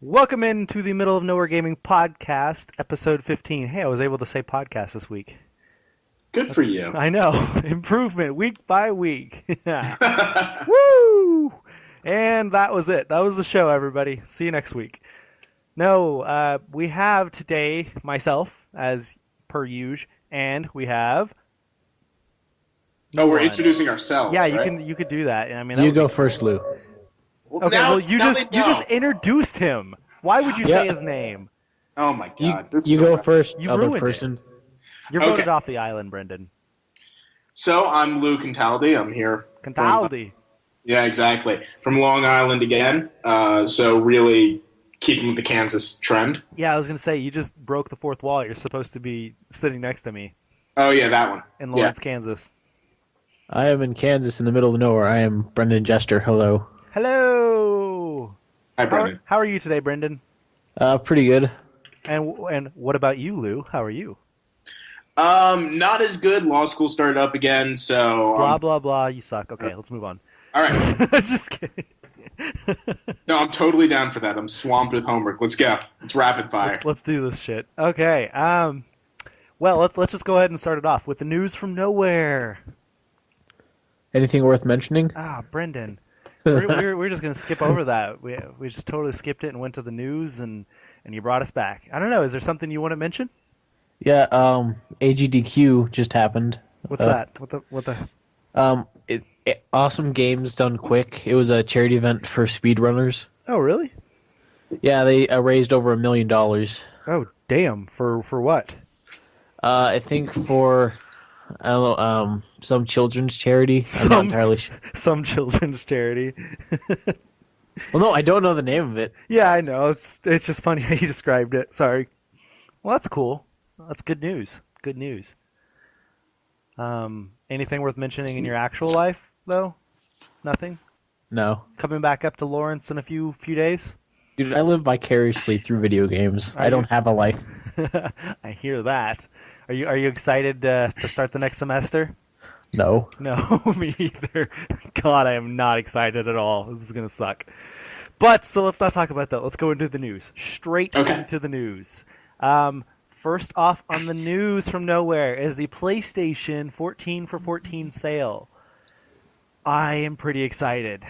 Welcome into the Middle of Nowhere Gaming Podcast, episode 15. Hey, I was able to say podcast this week. Good for you. I know. Improvement week by week. Woo! And that was it. That was the show, everybody. See you next week. No, we have today myself, as per usual, and we have... we're introducing ourselves. Yeah, right? you could do that. I mean, you go first, Lou. Okay, well, you just introduced him. Why would you say his name? Oh my god! You go first, You other ruined person. it. You're voted off the island, Brendan. So I'm Lou Cantaldi. I'm here. Cantaldi. Yeah, exactly. From Long Island again. So really keeping with the Kansas trend. Yeah, I was gonna say you just broke the fourth wall. You're supposed to be sitting next to me. Oh yeah, that one. In Lawrence, Kansas. I am in Kansas in the middle of nowhere. I am Brendan Jester. Hello. Hello. Hi, Brendan. How are you today, Brendan? Pretty good. And what about you, Lou? How are you? Not as good. Law school started up again, so blah blah blah. You suck. Okay, let's move on. All right. Just kidding. No, I'm totally down for that. I'm swamped with homework. Let's go. It's rapid fire. Let's do this shit. Okay. Well, let's just go ahead and start it off with the news from nowhere. Anything worth mentioning? Brendan. We're just gonna skip over that. We just totally skipped it and went to the news, and you brought us back. I don't know. Is there something you want to mention? Yeah. AGDQ just happened. What's that? What the? Awesome games done quick. It was a charity event for speedrunners. Oh, really? Yeah, they raised over $1 million. Oh, damn! For what? I think for some children's charity. I'm not entirely sure. Some children's charity. Well, no, I don't know the name of it. Yeah, I know. It's just funny how you described it. Sorry. Well, that's cool. That's good news. Good news. Anything worth mentioning in your actual life, though? Nothing? No. Coming back up to Lawrence in a few days? Dude, I live vicariously through video games. I don't have a life. I hear that. Are you excited to start the next semester? No. No, me either. God, I am not excited at all. This is gonna suck. But so let's not talk about that. Let's go into the news. Straight into the news. First off on the news from nowhere is the PlayStation 14 for 14 sale. I am pretty excited.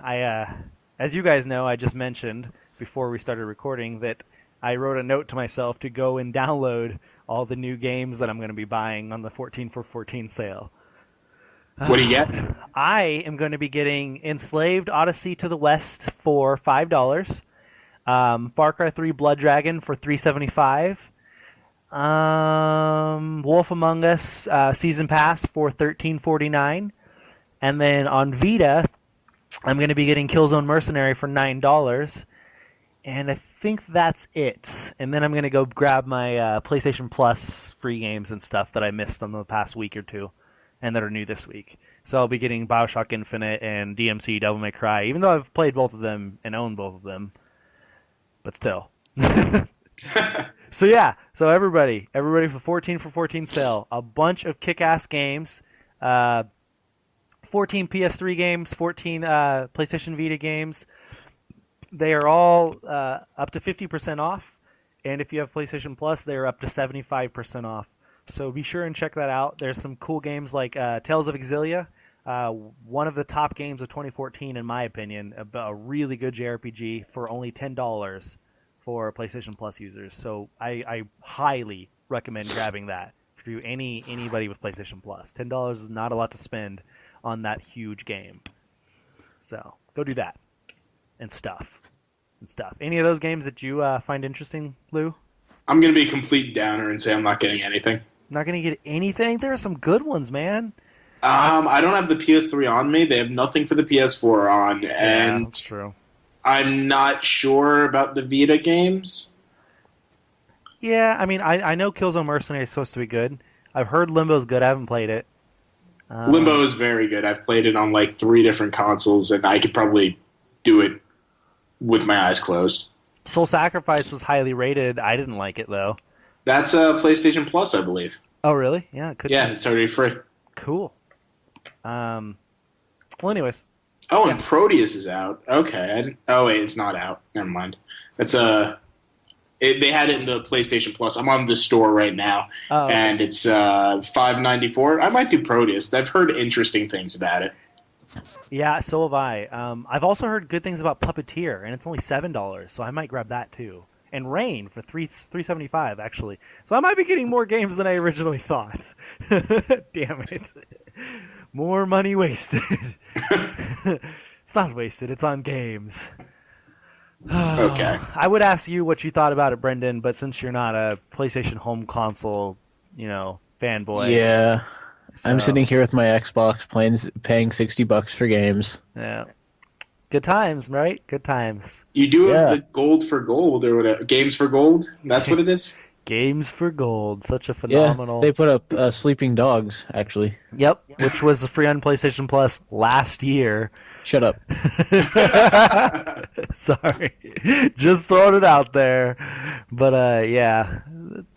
As you guys know, I just mentioned before we started recording that I wrote a note to myself to go and download all the new games that I'm going to be buying on the 14 for 14 sale. What do you get? I am going to be getting Enslaved Odyssey to the West for $5. Far Cry 3 Blood Dragon for $3.75. Wolf Among Us Season Pass for $13.49. And then on Vita, I'm going to be getting Killzone Mercenary for $9. And I think that's it. And then I'm going to go grab my PlayStation Plus free games and stuff that I missed on the past week or two and that are new this week. So I'll be getting BioShock Infinite and DMC Devil May Cry, even though I've played both of them and own both of them. But still. So yeah, so everybody for 14 for 14 sale. A bunch of kick-ass games. 14 PS3 games, 14 PlayStation Vita games. They are all up to 50% off, and if you have PlayStation Plus, they are up to 75% off. So be sure and check that out. There's some cool games like Tales of Exilia, one of the top games of 2014 in my opinion, a really good JRPG for only $10 for PlayStation Plus users. So I highly recommend grabbing that for anybody with PlayStation Plus. $10 is not a lot to spend on that huge game. So go do that. And stuff. Any of those games that you find interesting, Lou? I'm going to be a complete downer and say I'm not getting anything. Not going to get anything? There are some good ones, man. I don't have the PS3 on me. They have nothing for the PS4 on. And yeah, that's true. I'm not sure about the Vita games. Yeah, I mean, I know Killzone Mercenary is supposed to be good. I've heard Limbo's good. I haven't played it. Limbo is very good. I've played it on like 3 different consoles, and I could probably do it with my eyes closed. Soul Sacrifice was highly rated. I didn't like it, though. That's PlayStation Plus, I believe. Oh, really? Yeah, it could be. It's already free. Cool. Well, anyways, Oh, yeah. and Proteus is out. Okay. Oh wait, it's not out. Never mind. It's they had it in the PlayStation Plus. I'm on the store right now, Oh, okay. and it's $5.94. I might do Proteus. I've heard interesting things about it. Yeah, so have I. I've also heard good things about Puppeteer, and it's only $7, so I might grab that too. And Rain for $3.75 actually. So I might be getting more games than I originally thought. Damn it! More money wasted. It's not wasted. It's on games. Okay. I would ask you what you thought about it, Brendan, but since you're not a PlayStation home console, fanboy. Yeah, I'm so, sitting here with my Xbox paying $60 for games. Yeah. Good times, right? Good times. You do have Yeah. the gold for gold or whatever. Games for gold? That's what it is? Games for gold. Such a Yeah, phenomenal. they put up Sleeping Dogs, actually. Yep, which was free on PlayStation Plus last year. Shut up. Sorry, just throwing it out there. But yeah,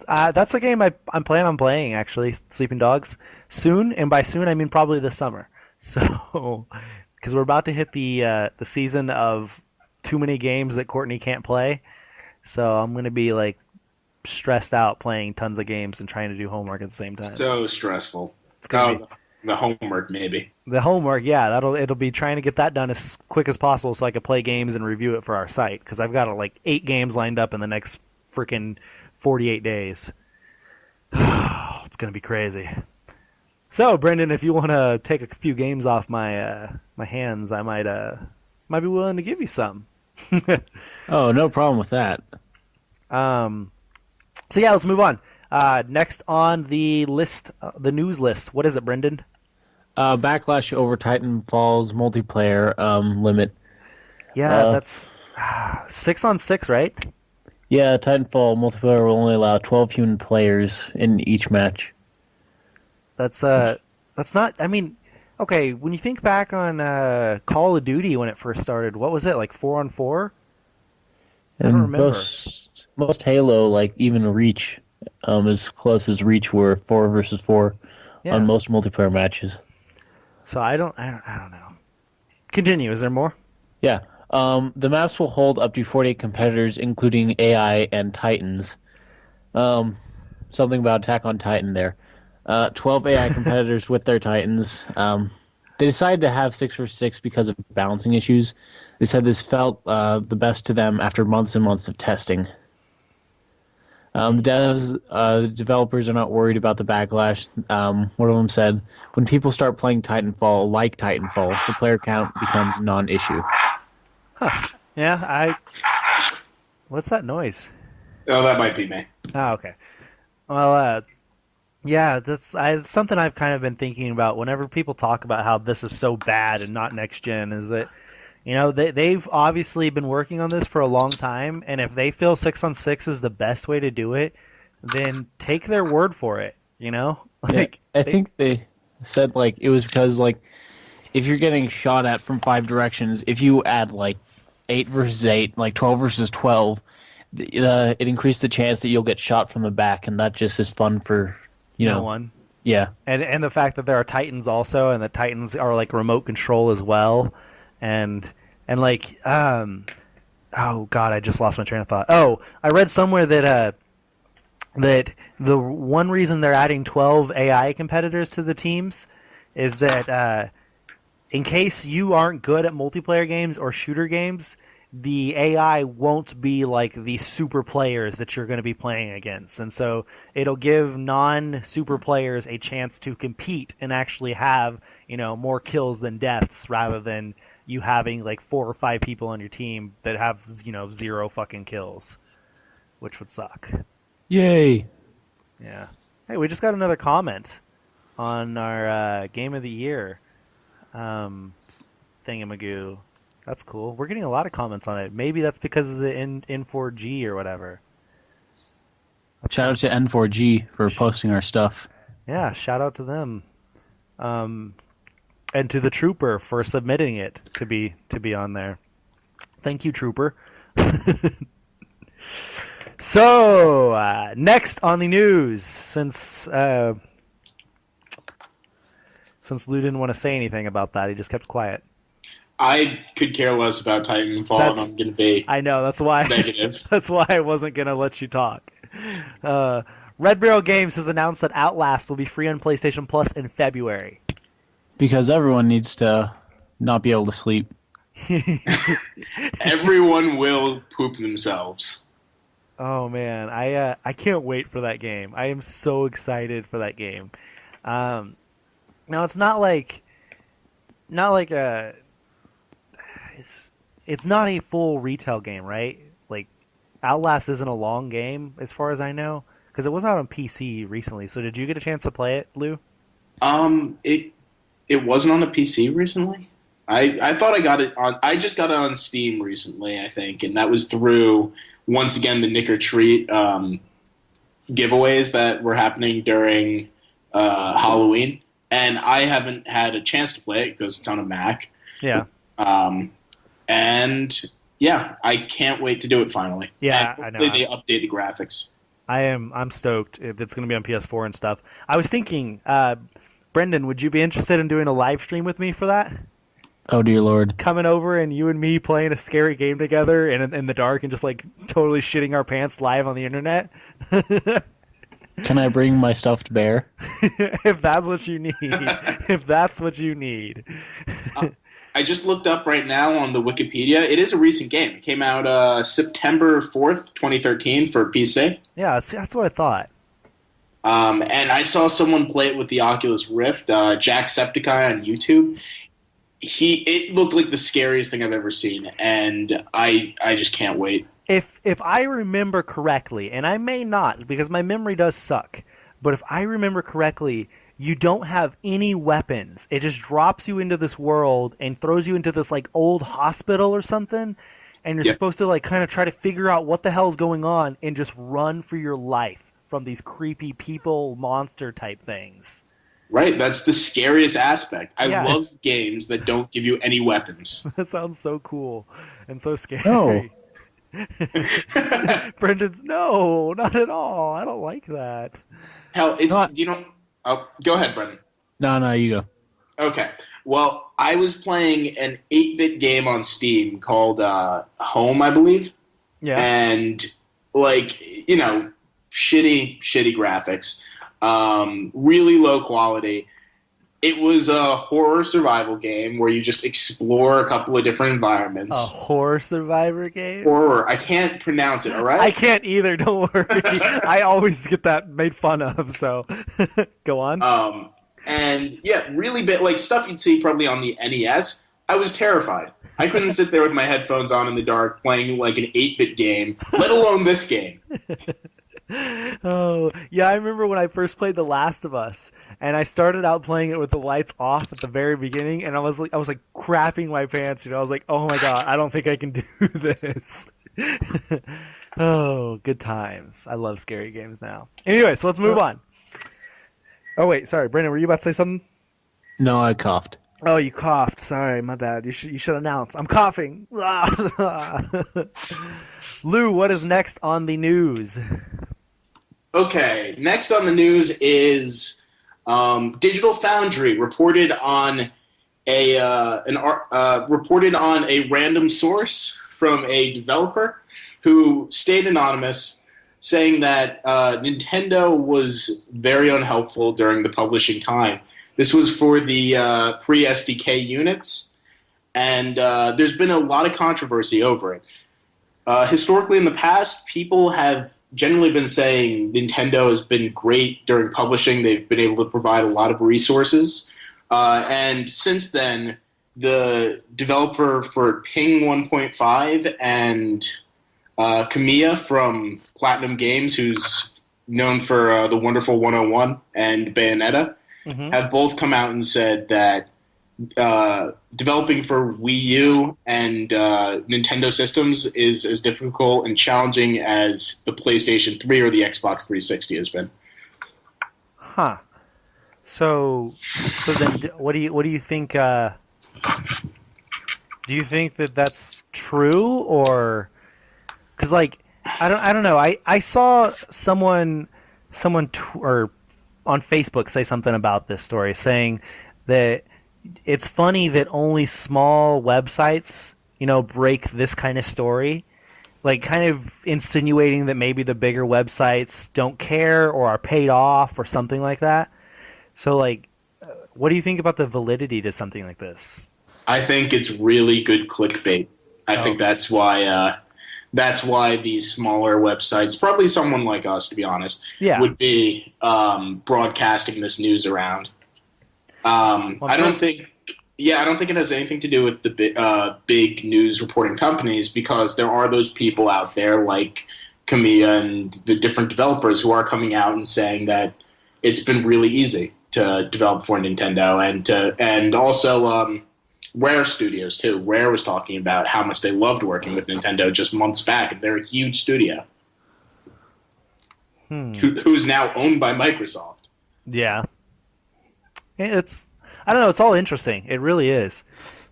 that's a game I'm planning on playing actually. Sleeping Dogs soon, and by soon I mean probably this summer. So, because we're about to hit the season of too many games that Courtney can't play, so I'm gonna be like stressed out playing tons of games and trying to do homework at the same time. So stressful. It's gonna be The homework, maybe. the homework. Yeah, it'll be trying to get that done as quick as possible so I can play games and review it for our site because I've got like 8 games lined up in the next freaking 48 days. It's gonna be crazy. So, Brendan, if you want to take a few games off my my hands, I might be willing to give you some. Oh, no problem with that. So yeah, let's move on. Next on the list, the news list. What is it, Brendan? Backlash over Titanfall's multiplayer limit. Yeah, that's 6-on-6, right? Yeah, Titanfall multiplayer will only allow 12 human players in each match. That's not. I mean, okay. When you think back on Call of Duty when it first started, what was it like 4-on-4? I don't And remember. most Halo, like even Reach, as close as Reach were 4 versus 4 Yeah. on most multiplayer matches. So I don't know. Continue. Is there more? Yeah. The maps will hold up to 48 competitors, including AI and Titans. Something about Attack on Titan there. 12 AI competitors with their Titans. They decided to have 6 versus 6 because of balancing issues. They said this felt the best to them after months and months of testing. The developers are not worried about the backlash. One of them said, when people start playing Titanfall like Titanfall, the player count becomes non-issue. Yeah. What's that noise? Oh, that might be me. Oh, okay. Well, yeah, it's something I've kind of been thinking about whenever people talk about how this is so bad and not next gen. Is that they've obviously been working on this for a long time, and if they feel 6-on-6 is the best way to do it, then take their word for it. Like I think they said like it was because like if you're getting shot at from 5 directions, if you add like 8 versus 8, like 12 versus 12, it increased the chance that you'll get shot from the back, and that just is fun for no one. Yeah. And the fact that there are Titans also, and the Titans are like remote control as well, and like oh god, I just lost my train of thought. Oh, I read somewhere that that the one reason they're adding 12 AI competitors to the teams is that in case you aren't good at multiplayer games or shooter games, the AI won't be like the super players that you're going to be playing against. And so it'll give non-super players a chance to compete and actually have, more kills than deaths rather than you having like 4 or 5 people on your team that have, 0 fucking kills, which would suck. Yay. Yeah. Hey, we just got another comment on our Game of the Year thingamagoo. That's cool. We're getting a lot of comments on it. Maybe that's because of the N4G or whatever. Shout out to N4G for posting our stuff. Yeah, shout out to them. And to the Trooper for submitting it to be on there. Thank you, Trooper. So, next on the news, since since Lou didn't want to say anything about that. He just kept quiet. I could care less about Titanfall, and I'm going to be I know, that's why. negative. That's why I wasn't going to let you talk. Red Barrel Games has announced that Outlast will be free on PlayStation Plus in February. Because everyone needs to not be able to sleep. Everyone will poop themselves. Oh man, I can't wait for that game. I am so excited for that game. Now it's not like it's not a full retail game, right? Like Outlast isn't a long game as far as I know, because it was out on PC recently. So did you get a chance to play it, Lou? It wasn't on the PC recently. I thought I got it on. I just got it on Steam recently, I think, and that was through once again the Nick or Treat giveaways that were happening during Halloween, and I haven't had a chance to play it because it's on a Mac. Yeah. And yeah, I can't wait to do it finally. Yeah, and I know. hopefully they update the graphics. I'm stoked. It's going to be on PS4 and stuff. I was thinking, Brendan, would you be interested in doing a live stream with me for that? Oh dear Lord. Coming over and you and me playing a scary game together in the dark and just like totally shitting our pants live on the internet? Can I bring my stuffed bear? If that's what you need. If that's what you need. I just looked up right now on the Wikipedia. It is a recent game. It came out September 4th, 2013 for PC. Yeah, see, that's what I thought. And I saw someone play it with the Oculus Rift, Jacksepticeye on YouTube. It looked like the scariest thing I've ever seen, and I just can't wait. If I remember correctly, and I may not because my memory does suck, but if I remember correctly, you don't have any weapons. It just drops you into this world and throws you into this like old hospital or something, and you're supposed to like kind of try to figure out what the hell's going on and just run for your life from these creepy people monster type things. Right, that's the scariest aspect. I Yeah. love games that don't give you any weapons. That sounds so cool and so scary. No. Brendan's no, not at all. I don't like that. Hell, it's Not- Oh, go ahead, Brendan. No, you go. Okay. Well, I was playing an 8-bit game on Steam called Home, I believe. Yeah. And like, shitty graphics, really low quality. It was a horror survival game where you just explore a couple of different A environments. horror survivor game? Horror. I can't pronounce it, all right? I can't either, don't worry. I always get that made fun of, so go on. And yeah, really bit like stuff you'd see probably on the NES. I was terrified. I couldn't sit there with my headphones on in the dark playing like an 8-bit game, let alone this game. Oh, yeah, I remember when I first played The Last of Us, and I started out playing it with the lights off at the very beginning, and I was like crapping my pants, I was like, oh my god, I don't think I can do this. Oh, good times. I love scary games now. Anyway, so let's move on. Oh wait, sorry, Brendan, were you about to say something? No, I coughed. Oh, you coughed. Sorry, my bad. You should announce. I'm coughing. Lou, what is next on the news? Okay, next on the news is Digital Foundry reported on a random source from a developer who stayed anonymous, saying that Nintendo was very unhelpful during the publishing time. This was for the pre-SDK units, and there's been a lot of controversy over it. Historically, in the past, people have generally been saying Nintendo has been great during publishing. They've been able to provide a lot of resources. And since then, the developer for Ping 1.5 and Kamiya from Platinum Games, who's known for The Wonderful 101 and Bayonetta, have both come out and said that developing for Wii U and Nintendo systems is as difficult and challenging as the PlayStation 3 or the Xbox 360 has been. Huh. So then, what do you think? Do you think that that's true, or because like I don't know. I saw someone or on Facebook say something about this story, saying that it's funny that only small websites, break this kind of story, like kind of insinuating that maybe the bigger websites don't care or are paid off or something like that. So, like, what do you think about the validity to something like this? I think it's really good clickbait. I think that's why these smaller websites, probably someone like us, to be honest, Yeah. would be broadcasting this news around. I don't think it has anything to do with the big news reporting companies, because there are those people out there like Kamiya and the different developers who are coming out and saying that it's been really easy to develop for Nintendo, and also Rare Studios too. Rare was talking about how much they loved working with Nintendo just months back, and they're a huge studio who's now owned by Microsoft. Yeah. I don't know. It's all interesting. It really is.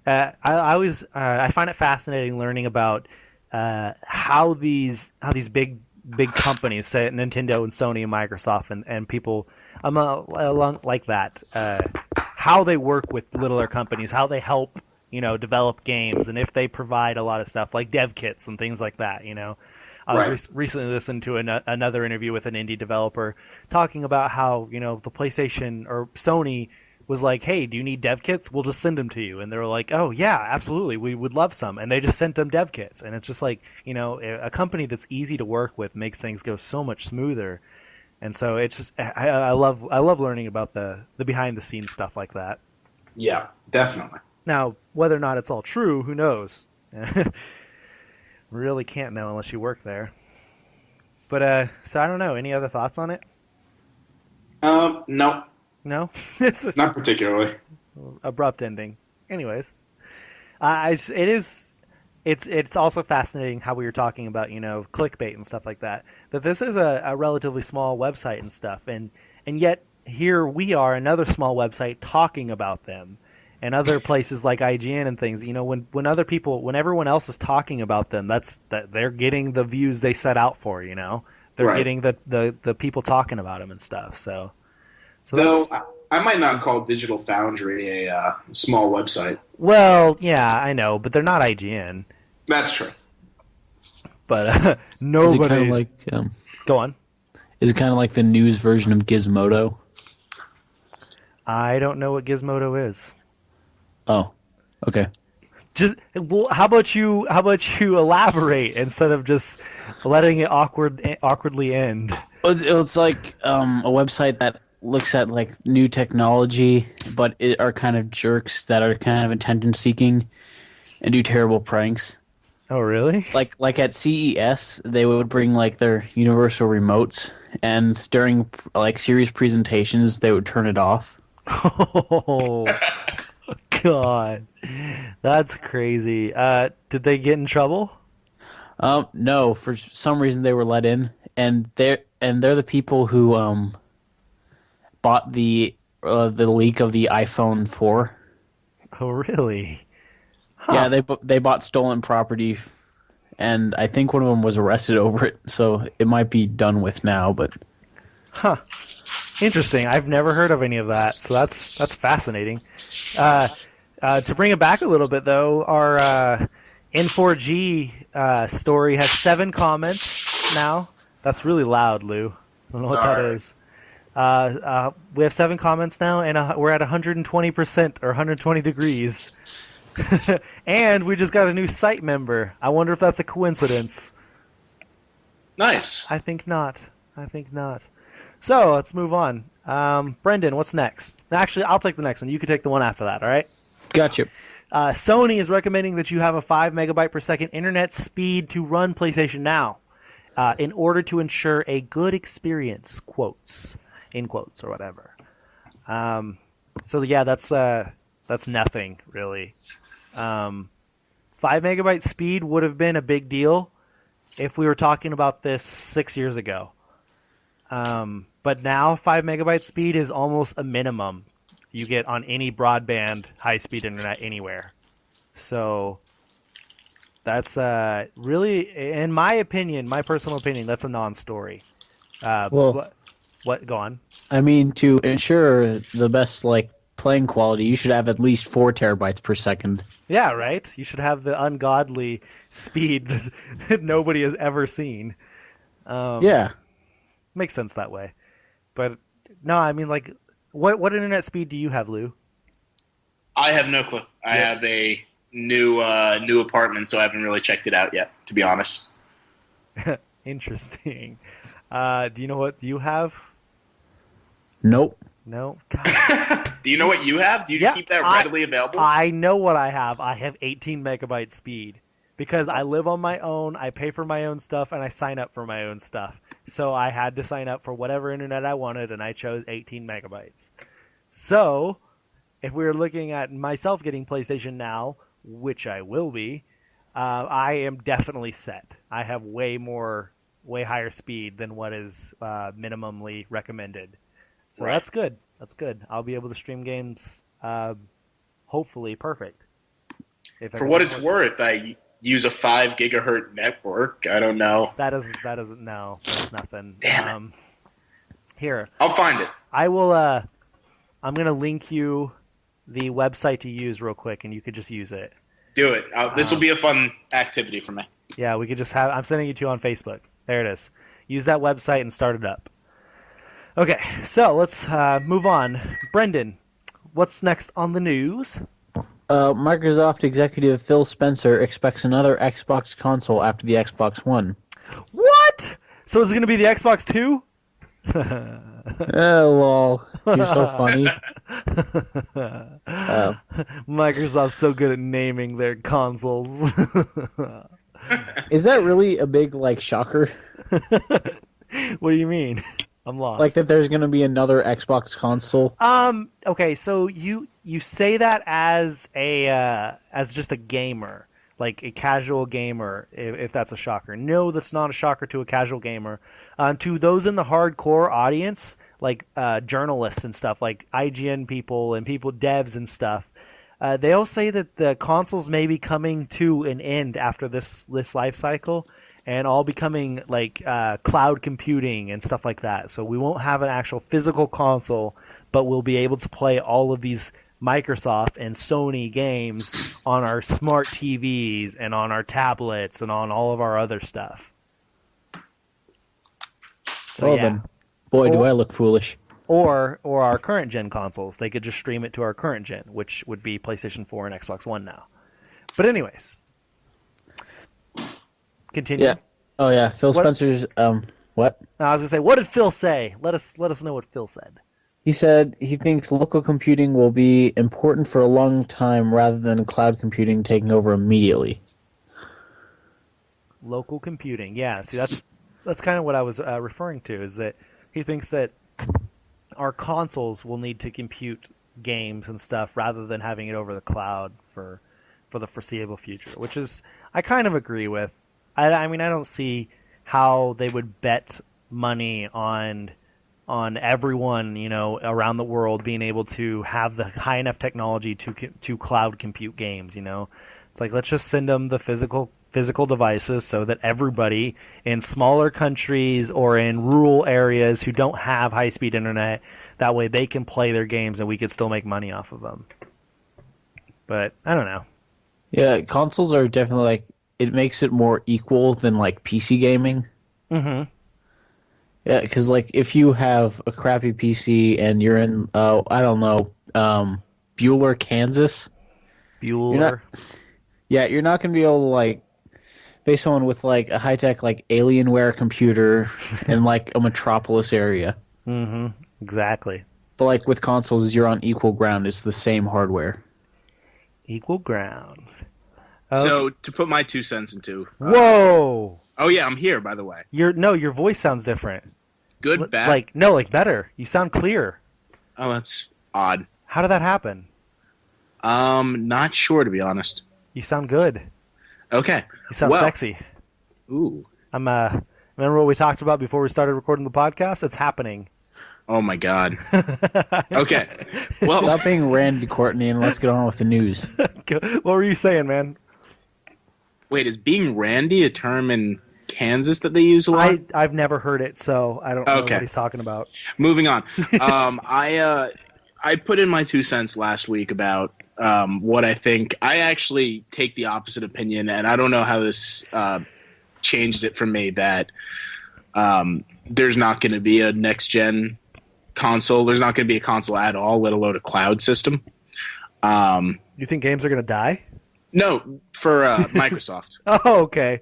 I find it fascinating learning about how these big companies, say Nintendo and Sony and Microsoft and people along like that, how they work with littler companies, how they help develop games, and if they provide a lot of stuff like dev kits and things like that. I was recently listening to another interview with an indie developer talking about how the PlayStation or Sony was like, hey, do you need dev kits? We'll just send them to you. And they were like, oh, yeah, absolutely. We would love some. And they just sent them dev kits. And it's just like, a company that's easy to work with makes things go so much smoother. And so it's just, I love learning about the behind the scenes stuff like that. Yeah, definitely. Now, whether or not it's all true, who knows? Really can't know unless you work there. But, so I don't know. Any other thoughts on it? No. No? Not particularly. Abrupt ending. Anyways, it's also fascinating how we were talking about clickbait and stuff like that. That this is a relatively small website and stuff, and yet here we are, another small website talking about them, and other places like IGN and things. When everyone else is talking about them, that they're getting the views they set out for. They're getting the people talking about them and stuff. So though I might not call Digital Foundry a small website. Well, yeah, I know, but they're not IGN. That's true. But nobody. Like, go on. Is it kind of like the news version of Gizmodo? I don't know what Gizmodo is. Oh, okay. How about you elaborate instead of just letting it awkwardly end? It's like a website that looks at like new technology, but it are kind of jerks that are kind of attention seeking and do terrible pranks. Oh, really? Like at CES, they would bring like their universal remotes, and during like serious presentations, they would turn it off. Oh, God, that's crazy. Did they get in trouble? No, for some reason they were let in, and they're the people who bought the leak of the iPhone 4. Oh, really? Huh. Yeah, they bought stolen property, and I think one of them was arrested over it. So it might be done with now, but interesting. I've never heard of any of that, so that's fascinating. To bring it back a little bit, though, our N4G story has 7 comments now. That's really loud, Lou. I don't know what that is. We have 7 comments now, and we're at 120% or 120 degrees. And we just got a new site member. I wonder if that's a coincidence. Nice. I think not. So let's move on. Brendan, what's next? Actually, I'll take the next one. You can take the one after that, all right? gotcha. Sony is recommending that you have a 5 megabyte per second internet speed to run PlayStation Now in order to ensure a good experience, in quotes or whatever. So yeah, that's nothing really. 5 megabyte speed would have been a big deal if we were talking about this 6 years ago. But now 5 megabyte speed is almost a minimum you get on any broadband high-speed internet anywhere. So that's really, in my opinion, my personal opinion, that's a non-story. Well, what? Go on. I mean, to ensure the best like playing quality, you should have at least 4 terabytes per second. Yeah, right? You should have the ungodly speed that nobody has ever seen. Yeah. Makes sense that way. But no, I mean, like, what internet speed do you have, Lou? I have no clue. I have a new apartment, so I haven't really checked it out yet, to be honest. Interesting. Do you know what you have? Nope. No? God. Do you know what you have? Do you keep that readily available? I know what I have. I have 18 megabyte speed because I live on my own, I pay for my own stuff, and I sign up for my own stuff. So I had to sign up for whatever internet I wanted, and I chose 18 megabytes. So if we were looking at myself getting PlayStation Now, which I will be, I am definitely set. I have way higher speed than what is minimally recommended. So Right. That's good. That's good. I'll be able to stream games, hopefully perfect. For what it's worth, I use a 5 gigahertz network. I don't know. That is no, that's nothing. Damn Here, I'll find it. I will. I'm gonna link you the website to use real quick, and you could just use it. Do it. This will be a fun activity for me. Yeah, we could just have. I'm sending you to on Facebook. There it is. Use that website and start it up. Okay, so let's move on. Brendan, what's next on the news? Microsoft executive Phil Spencer expects another Xbox console after the Xbox One. What? So is it going to be the Xbox 2? Oh, lol. You're so funny. Microsoft's so good at naming their consoles. Is that really a big, like, shocker? What do you mean? I'm lost. Like that there's going to be another Xbox console? Okay, so you say that as just a gamer, like a casual gamer, if that's a shocker. No, that's not a shocker to a casual gamer. To those in the hardcore audience, like journalists and stuff, like IGN people and devs and stuff, they'll say that the consoles may be coming to an end after this life cycle, and all becoming like cloud computing and stuff like that. So we won't have an actual physical console, but we'll be able to play all of these Microsoft and Sony games on our smart TVs and on our tablets and on all of our other stuff. So Well then, boy, do I look foolish. Or our current gen consoles. They could just stream it to our current gen, which would be PlayStation 4 and Xbox One now. But anyways, continue. Yeah. Oh yeah, Phil Spencer's what? I was gonna say, what did Phil say? Let us know what Phil said. He said he thinks local computing will be important for a long time rather than cloud computing taking over immediately. Local computing, yeah. See, that's kind of what I was referring to. Is that he thinks that our consoles will need to compute games and stuff rather than having it over the cloud for the foreseeable future, which is I kind of agree with. I mean, I don't see how they would bet money on everyone, around the world being able to have the high enough technology to cloud compute games. It's like, let's just send them the physical devices so that everybody in smaller countries or in rural areas who don't have high speed internet, that way they can play their games and we could still make money off of them. But I don't know. Yeah, consoles are definitely like, it makes it more equal than like PC gaming. Mm-hmm. Yeah, because like if you have a crappy PC and you're in, I don't know, Bueller, Kansas. Bueller. You're not going to be able to like face someone with like a high tech like Alienware computer in like a metropolis area. Mm-hmm. Exactly. But like with consoles, you're on equal ground. It's the same hardware. Equal ground. So to put my 2 cents into. Whoa. Oh yeah, I'm here by the way. Your voice sounds different. Good, bad. Like better. You sound clear. Oh, that's odd. How did that happen? Not sure to be honest. You sound good. Okay. You sound sexy. Ooh. Remember what we talked about before we started recording the podcast? It's happening. Oh my god. Okay. Well, Stop being Randy Courtney and let's get on with the news. What were you saying, man? wait, is being Randy a term in Kansas that they use a lot? I've never heard it, so I don't know what he's talking about. Moving on. I put in my 2 cents last week about what I think. I actually take the opposite opinion, and I don't know how this changes it for me that there's not going to be a next-gen console. There's not going to be a console at all, let alone a cloud system. You think games are going to die? No, for Microsoft. Oh, okay.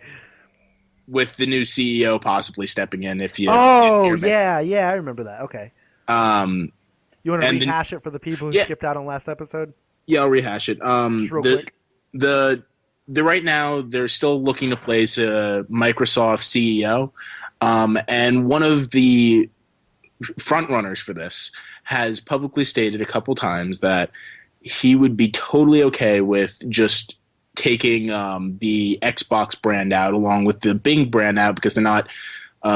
With the new CEO possibly stepping in if you... Oh, yeah, I remember that. Okay. You want to and rehash it for the people who skipped out on last episode? Yeah, I'll rehash it. Just real quick. The right now they're still looking to place a Microsoft CEO, and one of the front runners for this has publicly stated a couple times that he would be totally okay with just taking the Xbox brand out along with the Bing brand out because they're not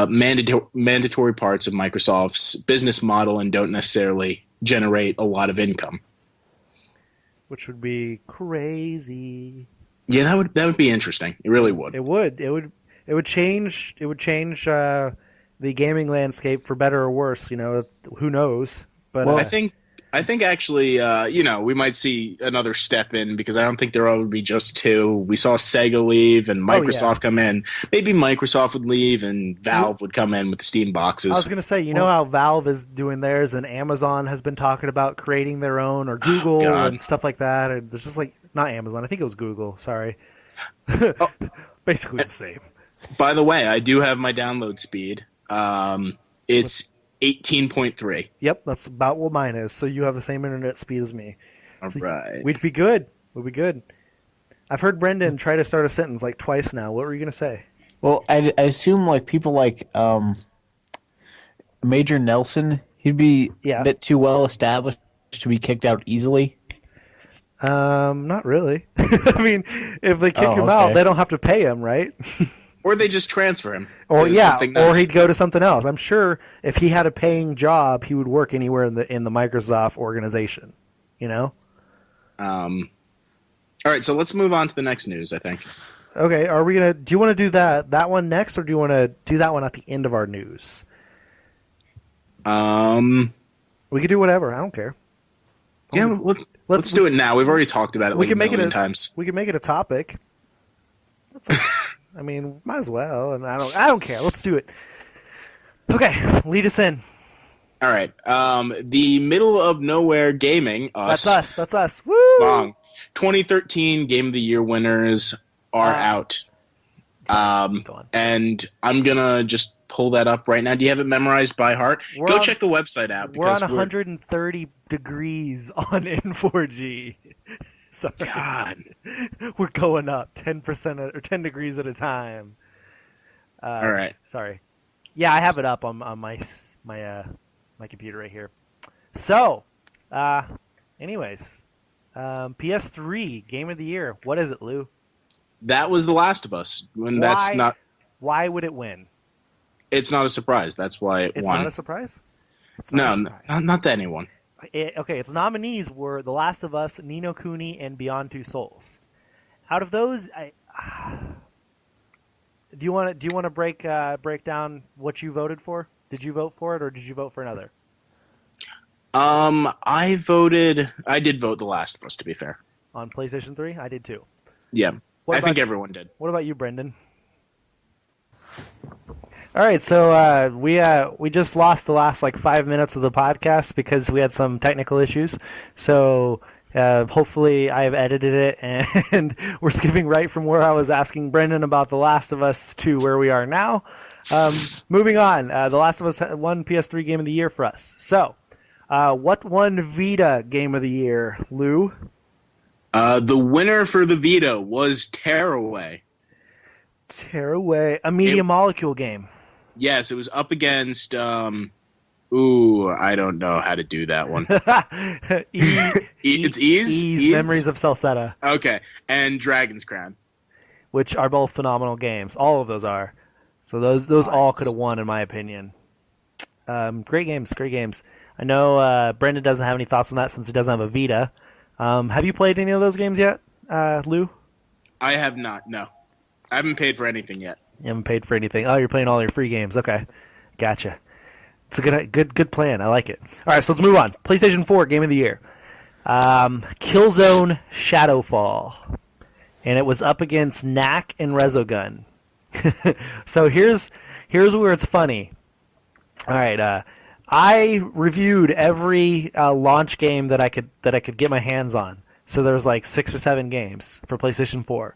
mandatory parts of Microsoft's business model and don't necessarily generate a lot of income. Which would be crazy. Yeah, that would be interesting. It really would. It would change the gaming landscape for better or worse. You know, who knows? But well, I think actually, we might see another step in because I don't think there would be just two. We saw Sega leave and Microsoft come in. Maybe Microsoft would leave and Valve would come in with the Steam boxes. I was going to say, you know how Valve is doing theirs and Amazon has been talking about creating their own, or Google and stuff like that. And there's just like, not Amazon, I think it was Google, sorry. Basically the same. By the way, I do have my download speed. It's 18.3. Yep, that's about what mine is. So you have the same internet speed as me. All right. We'd be good. We'd be good. I've heard Brendan try to start a sentence like twice now. What were you going to say? Well, I assume like people like Major Nelson, he'd be a bit too well established to be kicked out easily. Not really. I mean, if they kick him out, they don't have to pay him, right? Or they just transfer him. Or he'd go to something else. I'm sure if he had a paying job, he would work anywhere in the Microsoft organization. You know. All right, so let's move on to the next news. I think. Okay, do you want to do that one next, or do you want to do that one at the end of our news? We could do whatever. I don't care. Yeah, let's do it now. We've already talked about it like a million times. We can make it a topic. I mean, might as well. And I don't care. Let's do it. Okay, lead us in. All right. The middle of nowhere gaming. That's us. Woo! Mong. 2013 Game of the Year winners are out. And I'm gonna just pull that up right now. Do you have it memorized by heart? Go check the website out. We're on 130 degrees on N4G. Sorry. God. We're going up 10% or 10 degrees at a time. All right. Sorry. Yeah, I have it up on my computer right here. So, anyways, PS3 Game of the Year. What is it, Lou? That was The Last of Us. Why would it win? It's not a surprise. That's why it won. It's not a surprise? Not to anyone. Its nominees were The Last of Us, Ni no Kuni, and Beyond Two Souls. Out of those, do you want to break down what you voted for? Did you vote for it, or did you vote for another? I did vote The Last of Us, to be fair. On PlayStation 3? I did too. Yeah. I think everyone did. What about you, Brendan? All right, so we just lost the last 5 minutes of the podcast because we had some technical issues. So hopefully I've edited it, and we're skipping right from where I was asking Brendan about The Last of Us to where we are now. Moving on, The Last of Us won PS3 Game of the Year for us. So what won Vita Game of the Year, Lou? The winner for the Vita was Tearaway. Tearaway, a Media Molecule game. Yes, it was up against. I don't know how to do that one. It's Ease. Memories of Celceta. Okay, and Dragon's Crown, which are both phenomenal games. All of those are. So those all could have won, in my opinion. Great games. I know Brendan doesn't have any thoughts on that since he doesn't have a Vita. Have you played any of those games yet, Lou? I have not. No, I haven't paid for anything yet. You haven't paid for anything. Oh, you're playing all your free games. Okay, gotcha. It's a good plan. I like it. All right, so let's move on. PlayStation 4 Game of the Year. Killzone Shadowfall. And it was up against Knack and Resogun. So here's where it's funny. All right, I reviewed every launch game that I could get my hands on. So there was like 6 or 7 games for PlayStation 4.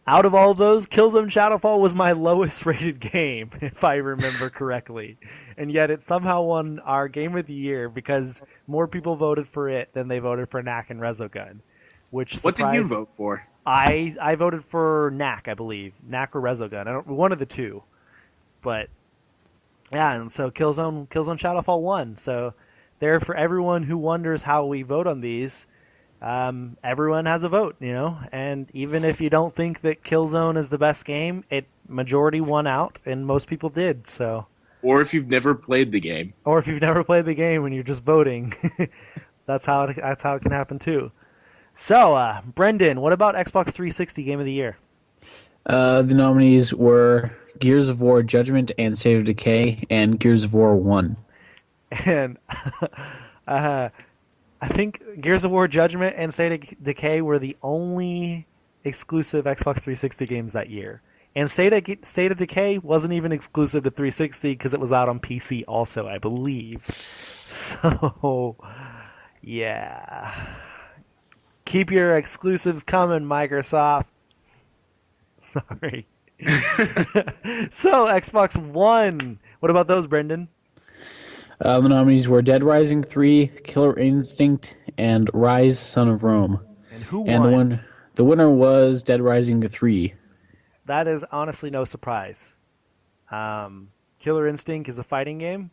Out of all of those, Killzone Shadowfall was my lowest rated game, if I remember correctly. And yet it somehow won our Game of the Year because more people voted for it than they voted for Knack and Resogun. What did you vote for? I voted for Knack, I believe. Knack or Resogun. One of the two. But yeah, and so Killzone Shadowfall won. So there for everyone who wonders how we vote on these, everyone has a vote, and even if you don't think that Killzone is the best game, majority won out, and most people did. So, or if you've never played the game, and you're just voting, that's how it can happen too. So, Brendan, what about Xbox 360 Game of the Year? The nominees were Gears of War Judgment and State of Decay, and Gears of War 1. And I think Gears of War Judgment and State of Decay were the only exclusive Xbox 360 games that year. And State of Decay wasn't even exclusive to 360 because it was out on PC also, I believe. So, yeah. Keep your exclusives coming, Microsoft. Sorry. So, Xbox One. What about those, Brendan? The nominees were Dead Rising 3, Killer Instinct, and Rise: Son of Rome. And who won? And the winner was Dead Rising 3. That is honestly no surprise. Killer Instinct is a fighting game,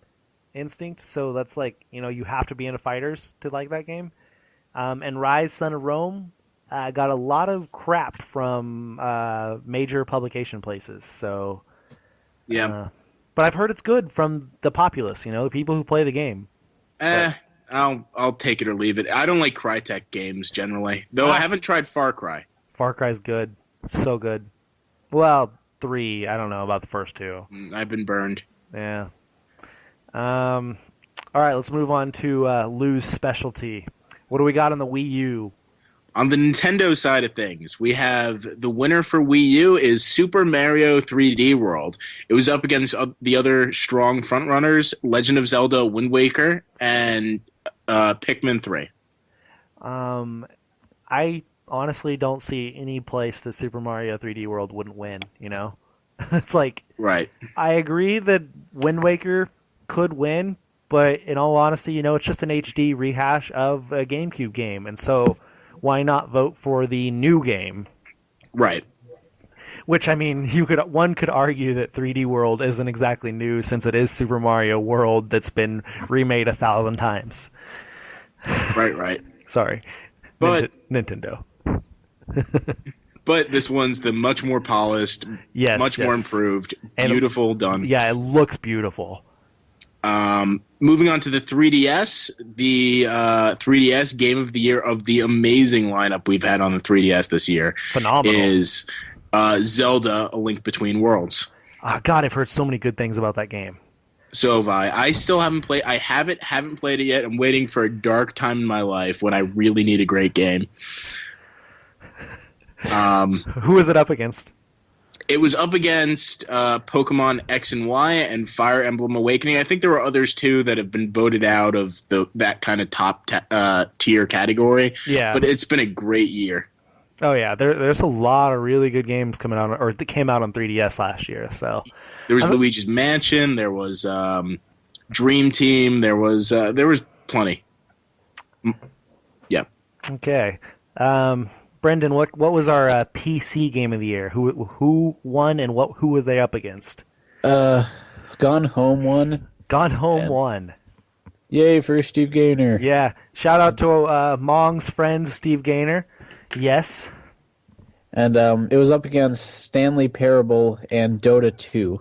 so that's like, you have to be into fighters to like that game. And Rise: Son of Rome got a lot of crap from major publication places. So yeah. But I've heard it's good from the populace, the people who play the game. I'll take it or leave it. I don't like Crytek games generally, though I haven't tried Far Cry. Far Cry's good, so good. Well, 3, I don't know about the first 2. I've been burned. Yeah. All right, let's move on to Lou's specialty. What do we got on the Wii U? On the Nintendo side of things, we have the winner for Wii U is Super Mario 3D World. It was up against the other strong frontrunners, Legend of Zelda Wind Waker and Pikmin 3. I honestly don't see any place that Super Mario 3D World wouldn't win, It's like, right. I agree that Wind Waker could win, but in all honesty, it's just an HD rehash of a GameCube game, and so why not vote for the new game? Right. Which, I mean, one could argue that 3D World isn't exactly new since it is Super Mario World that's been remade 1,000 times. Right. Sorry. But Nintendo. But this one's the much more polished, much more improved, beautiful done. Yeah, it looks beautiful. Moving on to the 3DS, the 3DS Game of the Year of the amazing lineup we've had on the 3DS this year. Phenomenal. Is Zelda: A Link Between Worlds. Oh, God, I've heard so many good things about that game. So have I. I still haven't played. I haven't played it yet. I'm waiting for a dark time in my life when I really need a great game. Who is it up against? It was up against Pokemon X and Y and Fire Emblem Awakening. I think there were others too that have been voted out of that kind of top tier category. Yeah, but it's been a great year. Oh yeah, there's a lot of really good games coming out, or that came out on 3DS last year. So there was Luigi's Mansion. There was Dream Team. There was plenty. Yeah. Okay. Brendan, what was our PC game of the year? Who won and who were they up against? Gone Home won. Gone Home won. Yay for Steve Gaynor. Yeah. Shout out to Mong's friend Steve Gaynor. Yes. And it was up against Stanley Parable and Dota 2.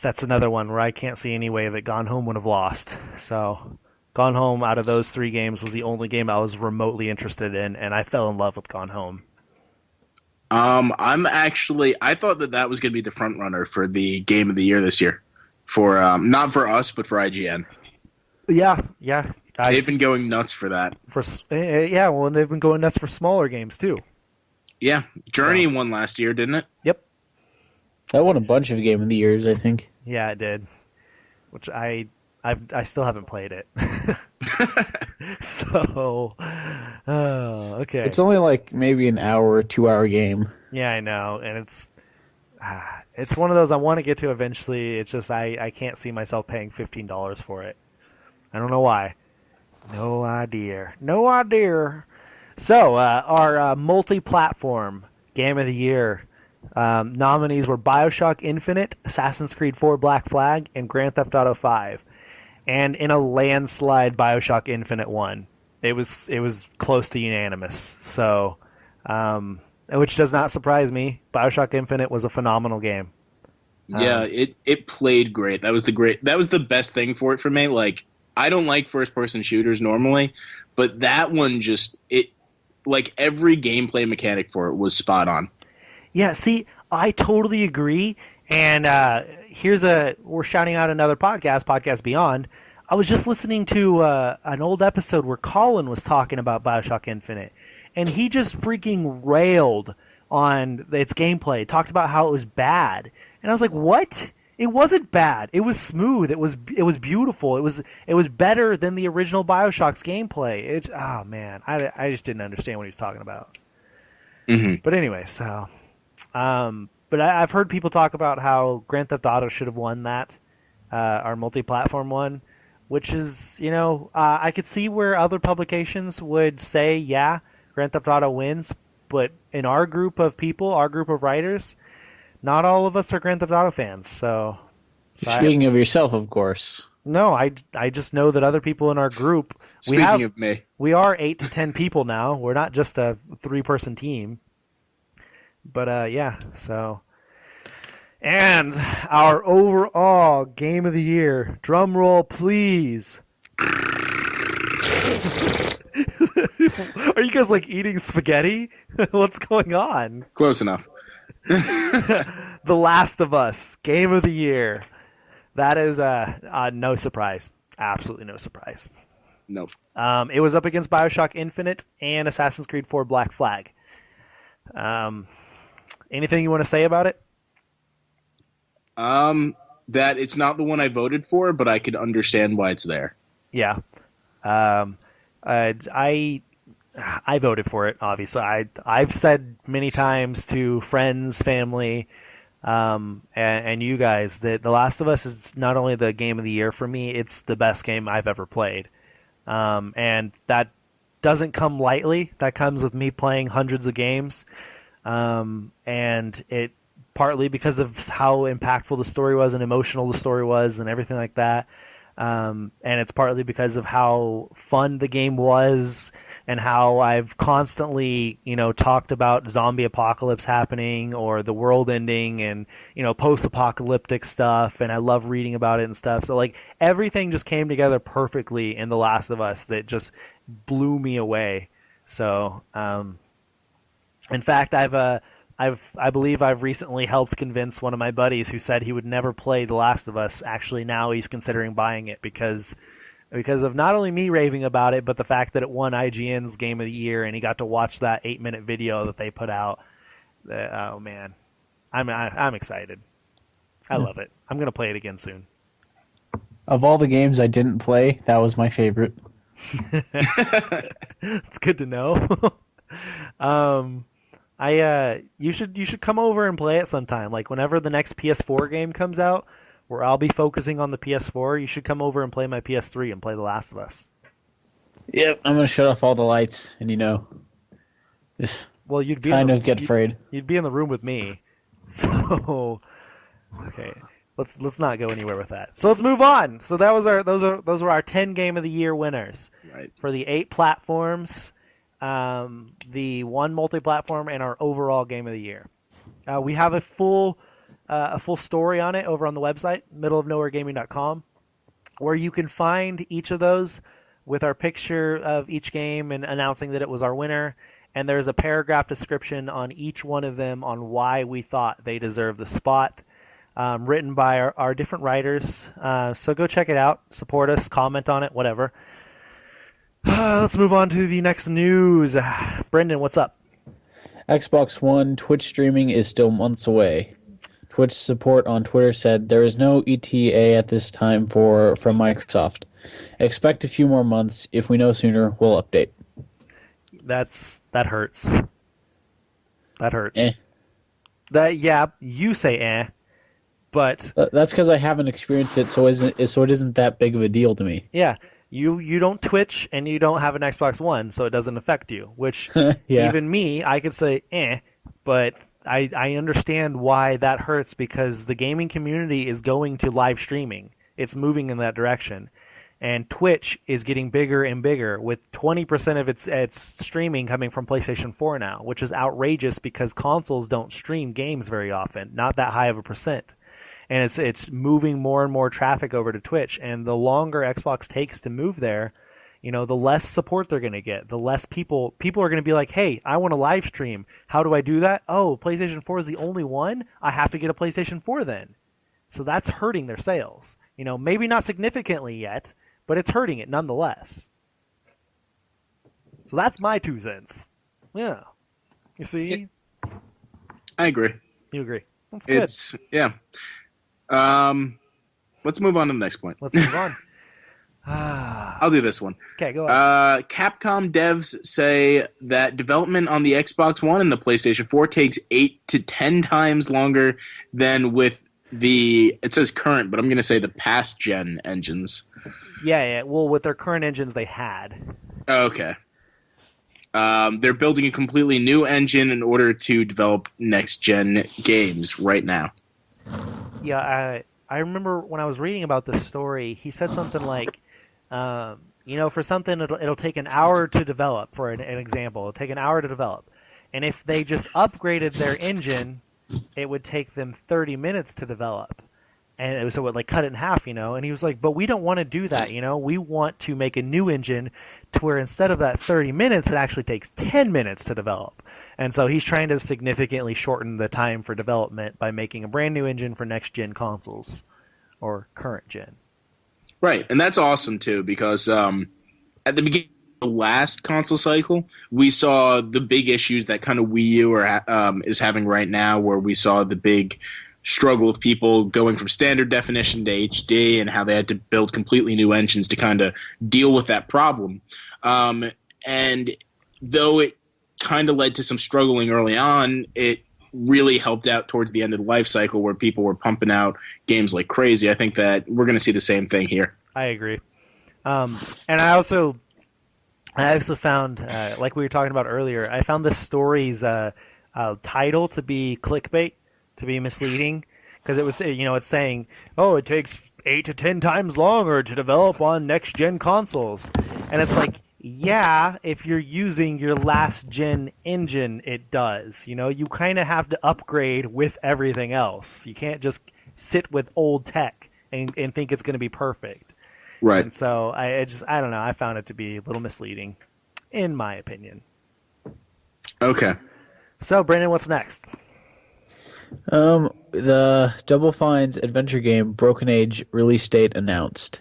That's another one where I can't see any way that Gone Home would have lost. So Gone Home, out of those 3 games, was the only game I was remotely interested in, and I fell in love with Gone Home. I thought that was going to be the front runner for the Game of the Year this year. for not for us, but for IGN. Yeah. They've been going nuts for that. Well, and they've been going nuts for smaller games too. Yeah, Journey won last year, didn't it? Yep. That won a bunch of Game of the Years, I think. Yeah, it did. Which I still haven't played it. So, okay. It's only like maybe an hour or 2 hour game. Yeah, I know, and it's one of those I want to get to eventually. It's just I can't see myself paying $15 for it. I don't know why. No idea. So, our multi-platform Game of the Year nominees were BioShock Infinite, Assassin's Creed 4 Black Flag, and Grand Theft Auto 5. And in a landslide, BioShock Infinite won. It was close to unanimous. So, which does not surprise me. BioShock Infinite was a phenomenal game. Yeah, it played great. That was the best thing for it for me. Like, I don't like first person shooters normally, but that one like every gameplay mechanic for it was spot on. Yeah, see, I totally agree. And we're shouting out another Podcast Beyond. I was just listening to an old episode where Colin was talking about BioShock Infinite, and he just freaking railed on its gameplay, talked about how it was bad. And I was like, what? It wasn't bad. It was smooth. It was beautiful. It was better than the original BioShock's gameplay. Oh man, I just didn't understand what he was talking about. Mm-hmm. But anyway, so but I've heard people talk about how Grand Theft Auto should have won that, our multi-platform one, which is, I could see where other publications would say, yeah, Grand Theft Auto wins, but in our group of people, our group of writers, not all of us are Grand Theft Auto fans. So Speaking of yourself, of course. No, I just know that other people in our group. Speaking of me, we are 8 to 10 people now. We're not just a 3-person team. But yeah, so. And our overall game of the year. Drum roll, please. Are you guys like eating spaghetti? What's going on? close enough. The Last of Us, game of the year. That is no surprise. Absolutely no surprise. Nope. It was up against BioShock Infinite and Assassin's Creed 4 Black Flag. Anything you want to say about it? That it's not the one I voted for, but I could understand why it's there. Yeah. I voted for it, obviously. I've said many times to friends, family, and you guys that The Last of Us is not only the game of the year for me, it's the best game I've ever played. And that doesn't come lightly. That comes with me playing hundreds of games. And it partly because of how impactful the story was and emotional the story was and everything like that. And it's partly because of how fun the game was and how I've constantly, talked about zombie apocalypse happening or the world ending and, post-apocalyptic stuff. And I love reading about it and stuff. So like everything just came together perfectly in The Last of Us that just blew me away. So, in fact, I believe I've recently helped convince one of my buddies who said he would never play The Last of Us. Actually, now he's considering buying it because of not only me raving about it, but the fact that it won IGN's Game of the Year, and he got to watch that 8-minute video that they put out. Oh man, I'm excited. I love it. I'm gonna play it again soon. Of all the games I didn't play, that was my favorite. It's good to know. You should come over and play it sometime. Like whenever the next PS4 game comes out, where I'll be focusing on the PS4, you should come over and play my PS3 and play The Last of Us. Yep, I'm gonna shut off all the lights, and just you'd be get afraid. You'd be in the room with me, so okay. Let's not go anywhere with that. So let's move on. So those were our 10 Game of the Year winners. Right. For the 8 platforms, the 1 multi-platform, and our overall Game of the Year. We have a full story on it over on the website, middleofnowheregaming.com, where you can find each of those with our picture of each game and announcing that it was our winner. And there's a paragraph description on each one of them on why we thought they deserve the spot. written by our different writers. So go check it out, support us, comment on it, whatever. Let's move on to the next news. Brendan, what's up? Xbox One Twitch streaming is still months away. Twitch support on Twitter said there is no ETA at this time from Microsoft. Expect a few more months. If we know sooner, we'll update. That hurts. That hurts. Eh. Yeah, you say but That's because I haven't experienced it, so it isn't that big of a deal to me. yeah, you don't Twitch and you don't have an Xbox One, so it doesn't affect you. Which Yeah. even me, I could say but I understand why that hurts because the gaming community is going to live streaming. It's moving in that direction. And Twitch is getting bigger and bigger with 20% of its streaming coming from PlayStation 4 now, which is outrageous because consoles don't stream games very often, not that high of a percent. And it's moving more and more traffic over to Twitch. And the longer Xbox takes to move there, the less support they're going to get. The less people are going to be like, hey, I want to live stream. How do I do that? Oh, PlayStation 4 is the only one? I have to get a PlayStation 4 then. So that's hurting their sales. Maybe not significantly yet, but it's hurting it nonetheless. So that's my 2 cents. Yeah. You see? I agree. You agree. That's good. Yeah. Let's move on to the next point. Let's move on. I'll do this one. Okay, go ahead. Capcom devs say that development on the Xbox One and the PlayStation 4 takes 8 to 10 times longer than with it says current, but I'm going to say the past gen engines. Yeah. Well, with their current engines they had. Okay. They're building a completely new engine in order to develop next gen games right now. Yeah, I remember when I was reading about this story, he said something like, for something it'll take an hour to develop. For an example, it'll take an hour to develop, and if they just upgraded their engine, it would take them 30 minutes to develop, and so it would cut it in half. And he was like, but we don't want to do that. We want to make a new engine to where instead of that 30 minutes, it actually takes 10 minutes to develop. And so he's trying to significantly shorten the time for development by making a brand new engine for next gen consoles or current gen. Right, and that's awesome too because at the beginning of the last console cycle, we saw the big issues that kind of Wii U is having right now, where we saw the big struggle of people going from standard definition to HD and how they had to build completely new engines to kind of deal with that problem. And though it kind of led to some struggling early on, it really helped out towards the end of the life cycle where people were pumping out games like crazy. I think that we're going to see the same thing here. I agree. And I also found, like we were talking about earlier, I found this story's title to be clickbait, to be misleading, because it was, it's saying, oh, it takes 8 to 10 times longer to develop on next gen consoles. And it's like, yeah, if you're using your last gen engine, it does. You kind of have to upgrade with everything else. You can't just sit with old tech and think it's going to be perfect. Right. And so I don't know. I found it to be a little misleading, in my opinion. Okay. So, Brandon, what's next? The Double Fine's adventure game Broken Age release date announced.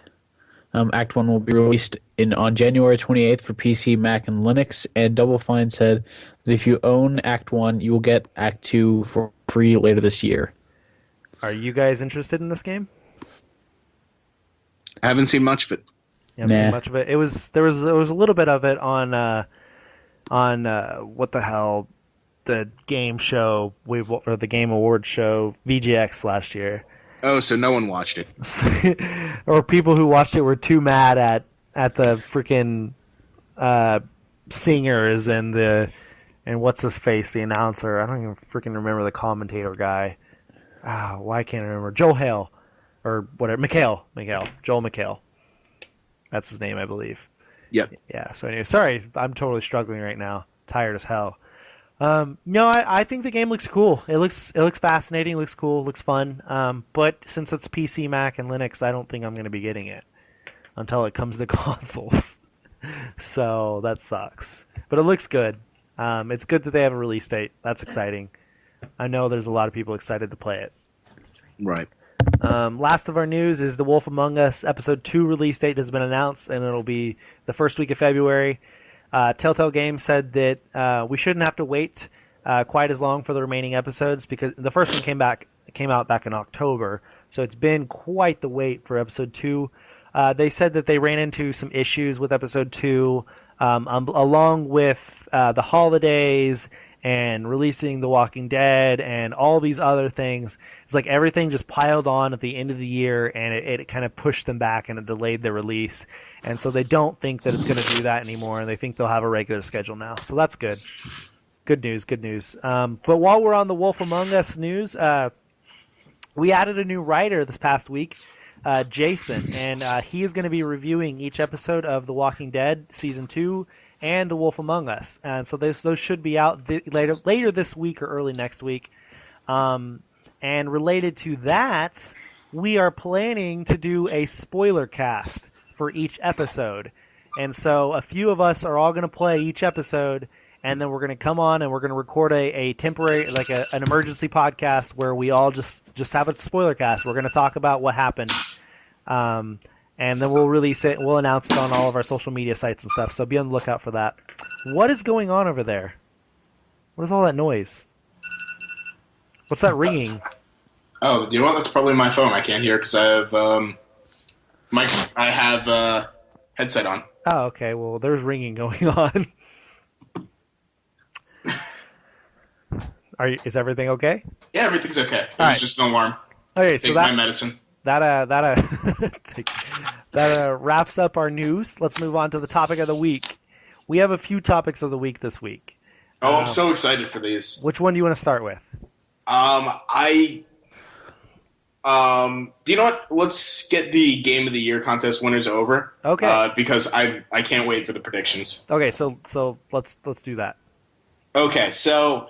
Act 1 will be released on January 28th for PC, Mac, and Linux, and Double Fine said that if you own Act 1, you will get Act 2 for free later this year. Are you guys interested in this game? I haven't seen much of it. You haven't seen much of it. There was a little bit of it on what the hell, the game show or the Game Awards show VGX last year. Oh, so no one watched it. Or people who watched it were too mad at the freaking singers and what's his face, the announcer. I don't even freaking remember the commentator guy. Why can't I remember? Joel Hale or whatever. Joel McHale. That's his name, I believe. Yep. Yeah. So anyway, sorry, I'm totally struggling right now. Tired as hell. No, I think the game looks cool. It looks fascinating. Looks cool. Looks fun. But since it's PC, Mac, and Linux, I don't think I'm going to be getting it until it comes to consoles. So that sucks. But it looks good. It's good that they have a release date. That's exciting. I know there's a lot of people excited to play it. Right. Last of our news is The Wolf Among Us Episode 2 release date has been announced, and it'll be the first week of February. Telltale Games said that we shouldn't have to wait quite as long for the remaining episodes because the first one came out back in October, so it's been quite the wait for Episode 2. They said that they ran into some issues with Episode 2, along with the holidays and releasing The Walking Dead and all these other things. It's like everything just piled on at the end of the year, and it kind of pushed them back and it delayed their release. And so they don't think that it's going to do that anymore, and they think they'll have a regular schedule now. So that's good. Good news, good news. But while we're on the Wolf Among Us news, we added a new writer this past week, Jason, and he is going to be reviewing each episode of The Walking Dead Season 2 and The Wolf Among Us. And so those should be out later this week or early next week. And related to that, we are planning to do a spoiler cast for each episode. And so a few of us are all going to play each episode, and then we're going to come on and we're going to record a temporary, like an emergency podcast where we all just have a spoiler cast. We're going to talk about what happened. And then we'll release it. We'll announce it on all of our social media sites and stuff. So be on the lookout for that. What is going on over there? What is all that noise? What's that ringing? Oh, do you know what? That's probably my phone. I can't hear because I have headset on. Oh, okay. Well, there's ringing going on. Is everything okay? Yeah, everything's okay. It All was right. just an alarm. Okay, so Take my medicine. that wraps up our news. Let's move on to the topic of the week. We have a few topics of the week this week. Oh, I'm so excited for these. Which one do you want to start with? Do you know what? Let's get the Game of the Year contest winners over. Okay. Because I can't wait for the predictions. Okay, so let's do that. Okay, so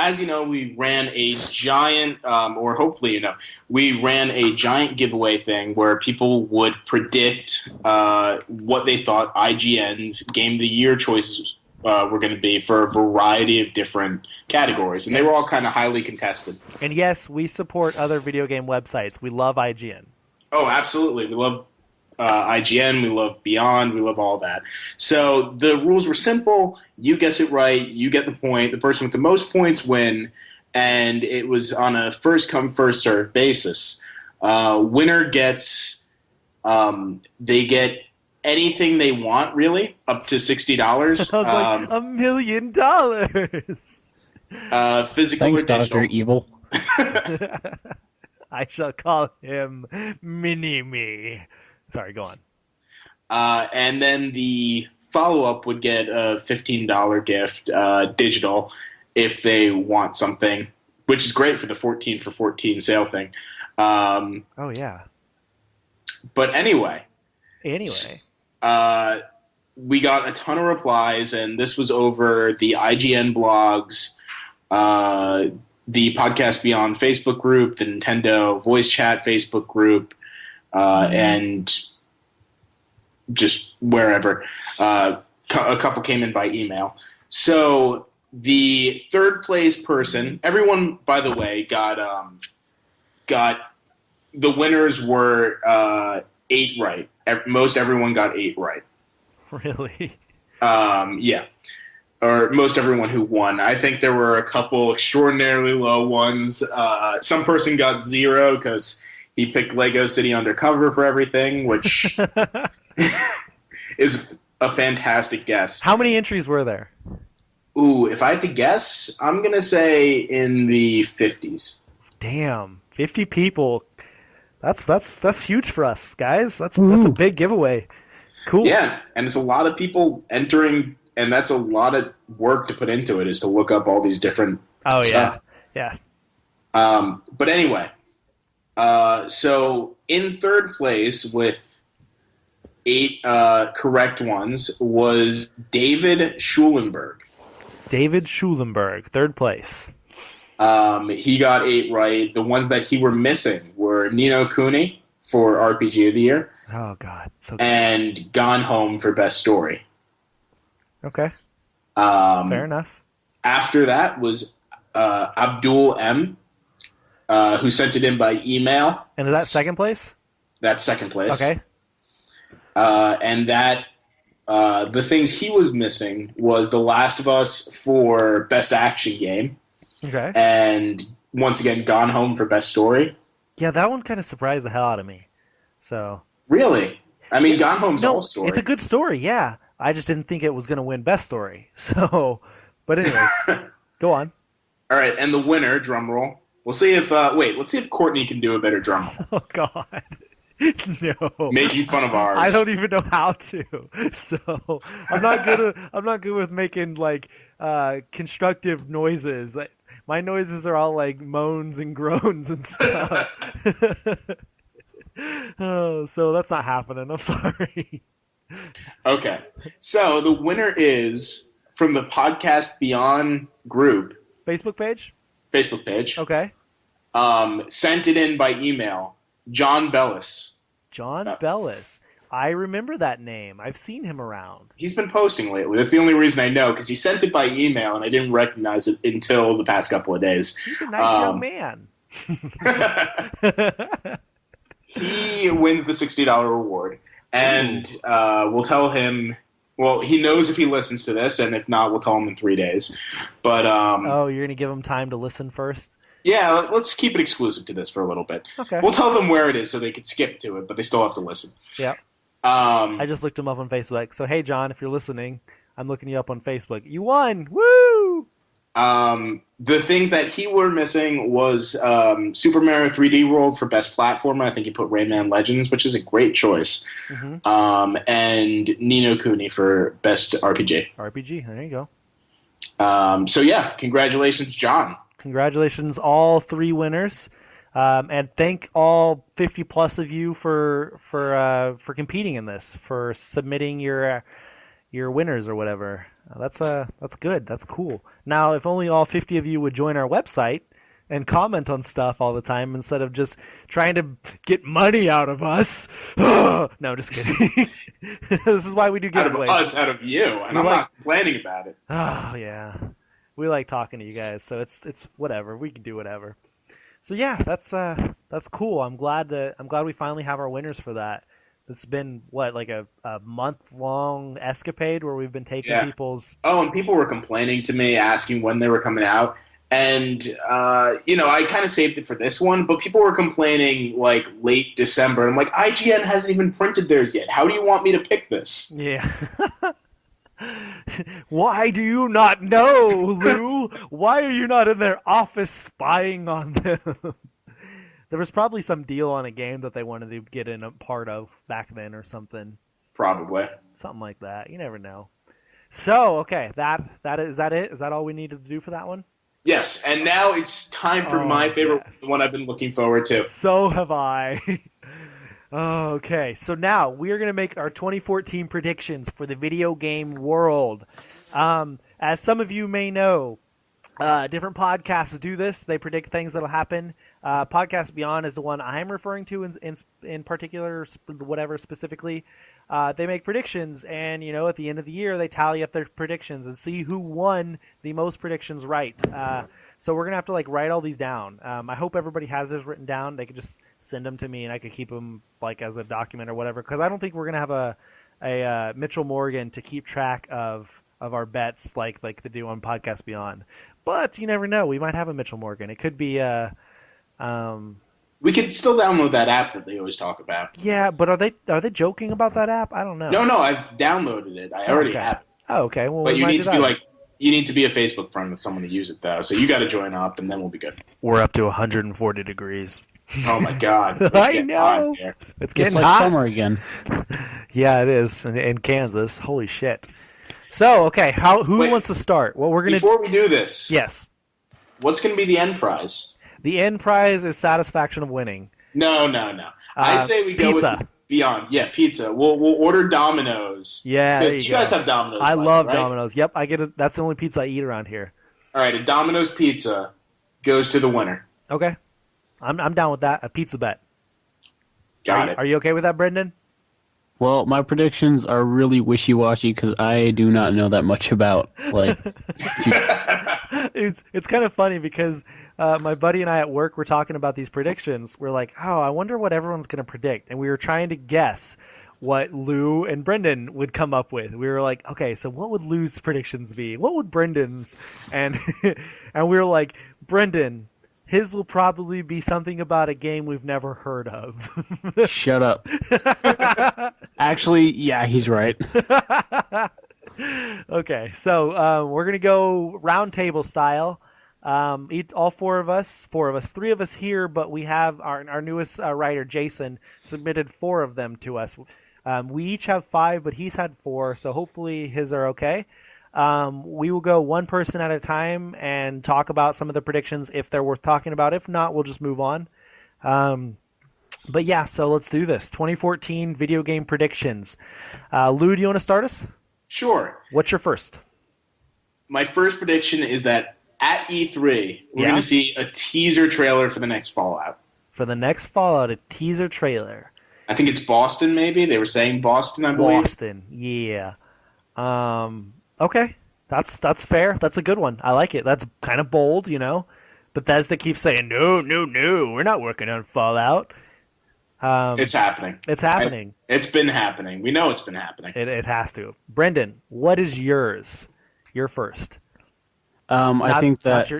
as you know, we ran a giant, or hopefully you know, we ran a giant giveaway thing where people would predict what they thought IGN's Game of the Year choices were going to be for a variety of different categories, and they were all kind of highly contested. And yes, we support other video game websites. We love IGN. Oh, absolutely. We love IGN, we love Beyond, we love all that. So the rules were simple. You guess it right, you get the point. The person with the most points win, and it was on a first-come, first-served basis. Winner gets, they get anything they want, really, up to $60. I was like, $1 million. Physical Thanks, or digital. Dr. Evil. I shall call him Mini-Me. Sorry, go on. And then the follow-up would get a $15 gift, digital, if they want something, which is great for the 14 for 14 sale thing. Oh, yeah. But anyway, we got a ton of replies, and this was over the IGN blogs, the Podcast Beyond Facebook group, the Nintendo voice chat Facebook group, and just wherever. A couple came in by email. So the third place person, everyone, by the way, got the winners were 8 right. Most everyone got 8 right. Really? Yeah. Or most everyone who won. I think there were a couple extraordinarily low ones. Some person got 0 because he picked Lego City Undercover for everything, which is a fantastic guess. How many entries were there? Ooh, if I had to guess, I'm going to say in the 50s. Damn, 50 people. That's huge for us, guys. That's a big giveaway. Cool. Yeah, and it's a lot of people entering, and that's a lot of work to put into it, is to look up all these different stuff. Yeah. But anyway, so in third place with 8 correct ones was David Schulenberg. David Schulenberg, third place. He got 8 right. The ones that he were missing were Nino Kuni for RPG of the Year. Oh, God. So good. And Gone Home for Best Story. Okay. Fair enough. After that was Abdul M. who sent it in by email. And is that second place? That's second place. Okay. And that the things he was missing was The Last of Us for Best Action Game. Okay. And once again, Gone Home for Best Story. Yeah, that one kind of surprised the hell out of me. So. Really? I mean, Gone Home's all story. It's a good story, yeah. I just didn't think it was going to win Best Story. So, but anyways, go on. All right, and the winner, drum roll. We'll see if let's see if Courtney can do a better drum roll. Oh God. No. Making fun of ours. I don't even know how to. So, I'm not good with making like constructive noises. My noises are all like moans and groans and stuff. Oh, so that's not happening. I'm sorry. Okay. So the winner is from the Podcast Beyond group. Facebook page? Facebook page. Okay. Sent it in by email. John Bellis. John Bellis. I remember that name. I've seen him around. He's been posting lately. That's the only reason I know, because he sent it by email, and I didn't recognize it until the past couple of days. He's a nice young man. He wins the $60 reward, and we'll tell him. Well, he knows if he listens to this, and if not, we'll tell him in 3 days. But oh, you're gonna give him time to listen first? Yeah, let's keep it exclusive to this for a little bit. Okay. We'll tell them where it is so they can skip to it, but they still have to listen. Yeah. I just looked him up on Facebook. So hey, John, if you're listening, I'm looking you up on Facebook. You won! Woo! The things that he were missing was Super Mario 3D World for Best Platformer. I think he put Rayman Legends, which is a great choice. Mm-hmm. And Ni no Kuni for Best RPG. RPG, there you go. So yeah, congratulations, John. Congratulations, all 3 winners. And thank all 50 plus of you for competing in this, for submitting your winners or whatever. That's good. That's cool. Now, if only all 50 of you would join our website and comment on stuff all the time instead of just trying to get money out of us. No, just kidding. This is why we do giveaways. Out of you, and I'm not complaining about it. Oh yeah, we like talking to you guys, so it's whatever. We can do whatever. So yeah, that's cool. I'm glad we finally have our winners for that. It's been like a month-long escapade where we've been taking people's. Oh, and people were complaining to me, asking when they were coming out, and I kind of saved it for this one. But people were complaining like late December. I'm like, IGN hasn't even printed theirs yet. How do you want me to pick this? Yeah. Why do you not know, Lou? Why are you not in their office spying on them? There was probably some deal on a game that they wanted to get in a part of back then or something. Probably. Something like that. You never know. So, okay, is that it? Is that all we needed to do for that one? Yes, and now it's time for my favorite one I've been looking forward to. So have I. Okay, so now we are going to make our 2014 predictions for the video game world. As some of you may know, different podcasts do this. They predict things that'll happen. Podcast Beyond is the one I'm referring to in particular, whatever specifically. They make predictions, and at the end of the year, they tally up their predictions and see who won the most predictions right. So we're gonna have to write all these down. I hope everybody has theirs written down. They could just send them to me, and I could keep them as a document or whatever. Because I don't think we're gonna have a Mitchell Morgan to keep track of our bets like they do on Podcast Beyond. But you never know. We might have a Mitchell Morgan. It could be we could still download that app that they always talk about. Yeah, but are they joking about that app? I don't know. No, I've downloaded it. I already have it. Oh, okay. Well, but you need to be you need to be a Facebook friend with someone to use it though. So you got to join up, and then we'll be good. We're up to 140 degrees. Oh my God! I know. It's getting like hot. Summer again. Yeah, it is in Kansas. Holy shit! So, okay, who wants to start? Well, we're gonna before we do this. Yes. What's going to be the end prize? The end prize is satisfaction of winning. No. I say we go pizza. with Beyond. Yeah, pizza. We'll order Domino's. Yeah, you guys have Domino's. I love right? Domino's. Yep, I get it. That's the only pizza I eat around here. All right, a Domino's pizza goes to the winner. Okay, I'm down with that. A pizza bet. Got it. Are you okay with that, Brendan? Well, my predictions are really wishy-washy because I do not know that much about It's kind of funny because my buddy and I at work were talking about these predictions. We're like, oh, I wonder what everyone's going to predict, and we were trying to guess what Lou and Brendan would come up with. We were like, okay, so what would Lou's predictions be? What would Brendan's? And and we were like, Brendan, his will probably be something about a game we've never heard of. Shut up. Actually, yeah, he's right. Okay, so we're gonna go round table style. All four of us, three of us here, but we have our newest writer, Jason, submitted four of them to us. We each have five, but he's had four, so hopefully his are okay. We will go one person at a time and talk about some of the predictions if they're worth talking about. If not, we'll just move on. But yeah, so let's do this. 2014 video game predictions. Lou, do you want to start us? Sure. What's your first? My first prediction is that at E3, we're Yeah? going to see a teaser trailer for the next Fallout. For the next Fallout, a teaser trailer. I think it's Boston, maybe. They were saying Boston, I believe. Boston, yeah. Okay, that's fair. That's a good one. I like it. That's kind of bold, you know. Bethesda keeps saying, no, we're not working on Fallout. It's happening. It's happening. It's been happening. We know it's been happening. It has to. Brendan, what is yours? Your first. I think that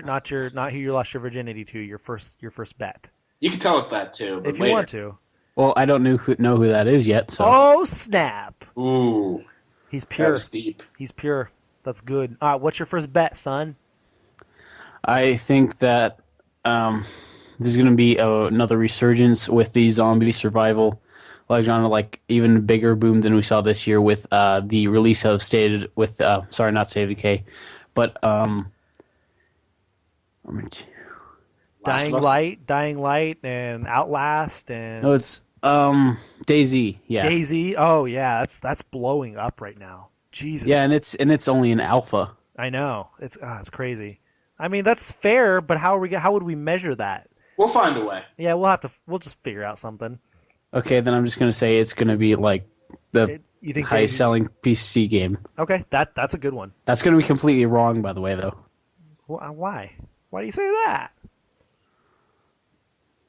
not who you lost your virginity to. Your first bet. You can tell us that, too. But If you later. want to. well, I don't know who that is yet. So Oh snap! Ooh, He's that pure. was deep. He's pure. That's good. All right, what's your first bet, son? I think that there's going to be another resurgence with the zombie survival like genre, like even bigger boom than we saw this year with the release of State not State of Decay, but Last of Us? Dying Light, and Outlast, and no, it's DayZ. Yeah, Daisy. Oh yeah, that's blowing up right now. Jesus. yeah, and it's only an alpha. I know. It's crazy. I mean, that's fair, but how would we measure that? We'll find a way. Yeah, we'll just figure out something. Okay, then I'm just going to say it's going to be like the You think highest Daisy's- selling PC game. Okay, that's a good one. That's going to be completely wrong, by the way, though. Why? Why do you say that?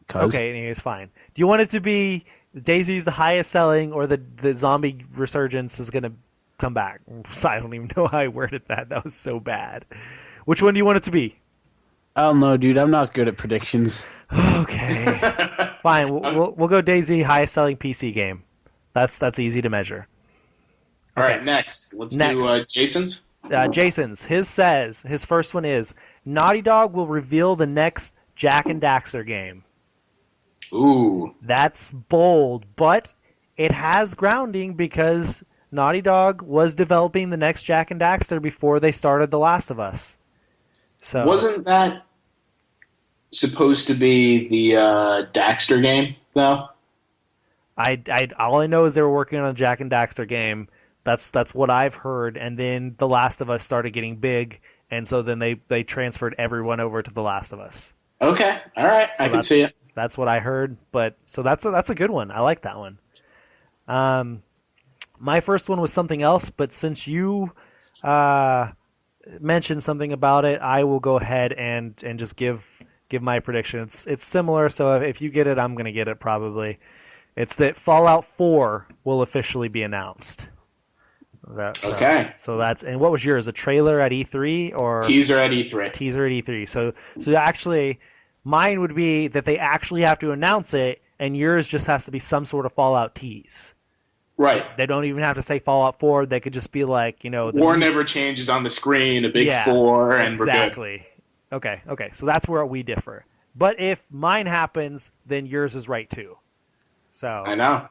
'Cause Okay, anyways, fine. Do you want it to be Daisy's the highest selling, or the zombie resurgence is going to come back? I don't even know how I worded that. That was so bad. Which one do you want it to be? I don't know, dude. I'm not good at predictions. Okay, fine. We'll go Daisy, highest selling PC game. That's easy to measure. All right, next. Let's do Jason's. Jason's. His first one is Naughty Dog will reveal the next Jack and Daxter game. Ooh. That's bold, but it has grounding because Naughty Dog was developing the next Jack and Daxter before they started The Last of Us. So Wasn't that supposed to be the Daxter game, though? all I know is they were working on a Jack and Daxter game. That's what I've heard. And then The Last of Us started getting big, and so then they transferred everyone over to The Last of Us. Okay, all right, So I can see it. That's what I heard. But so that's a good one. I like that one. My first one was something else, but since you mentioned something about it, I will go ahead and just give my prediction. It's similar, so if you get it, I'm gonna get it probably. It's that Fallout 4 will officially be announced. Okay. So that's, and what was yours? A trailer at E3 or Teaser at E3. teaser at E3? So actually, mine would be that they actually have to announce it, and yours just has to be some sort of Fallout tease. Right. They don't even have to say Fallout 4. They could just be like, War never changes on the screen, a big 4, and we're good. exactly. Okay. So that's where we differ. But if mine happens, then yours is right too. So I know.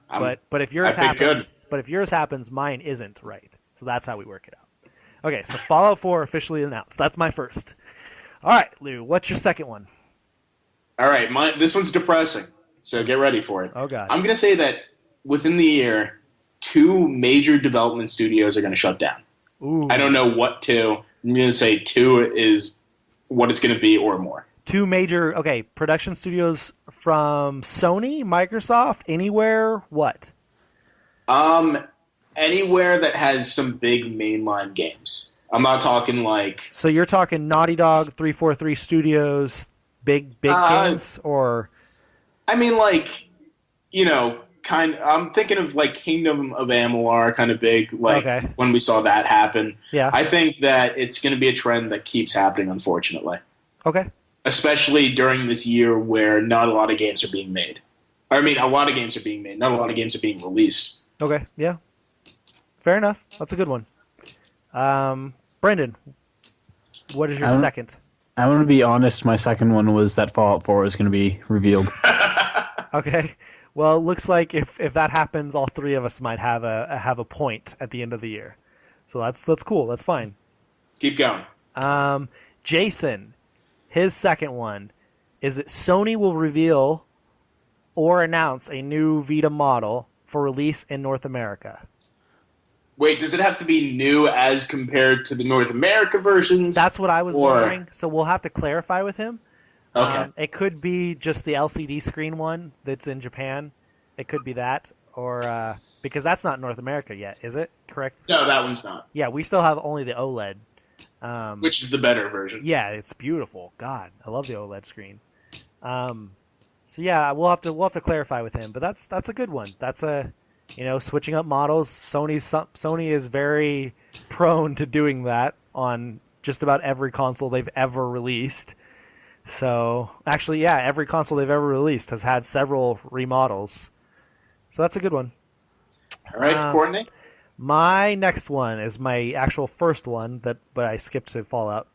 But if yours I picked happens, mine isn't right. So that's how we work it out. Okay, so Fallout 4 officially announced. That's my first. All right, Lou, what's your second one? All right, this one's depressing, so get ready for it. Oh, God. I'm going to say that within the year, 2 major development studios are going to shut down. Ooh. I don't know what 2. I'm going to say 2 is what it's going to be or more. 2 major, production studios from Sony, Microsoft, anywhere, what? Anywhere that has some big mainline games. I'm not talking like. So you're talking Naughty Dog, 343 Studios, big games, or I mean, like, I'm thinking of like Kingdom of Amalur, kind of big, like Okay. when we saw that happen. Yeah. I think that it's going to be a trend that keeps happening, unfortunately, Okay. especially during this year where not a lot of games are being made. I mean, a lot of games are being made, not a lot of games are being released. Okay. Yeah. Fair enough. That's a good one. Brendan, what is your second? I'm going to be honest. My second one was that Fallout 4 is going to be revealed. Okay. Well, it looks like if that happens, all three of us might have a point at the end of the year. So that's cool. That's fine. Keep going. Jason, his second one is that Sony will reveal or announce a new Vita model for release in North America. Wait, does it have to be new as compared to the North America versions? That's what I was wondering. So we'll have to clarify with him. Okay. It could be just the LCD screen one that's in Japan. It could be that, or because that's not North America yet, is it? Correct? No, that one's not. Yeah, we still have only the OLED. Which is the better version. Yeah, it's beautiful. God, I love the OLED screen. So yeah, we'll have to clarify with him. But that's a good one. That's a switching up models. Sony is very prone to doing that on just about every console they've ever released. So actually, yeah, every console they've ever released has had several remodels. So that's a good one. All right, Courtney? My next one is my actual first one, but I skipped to Fallout.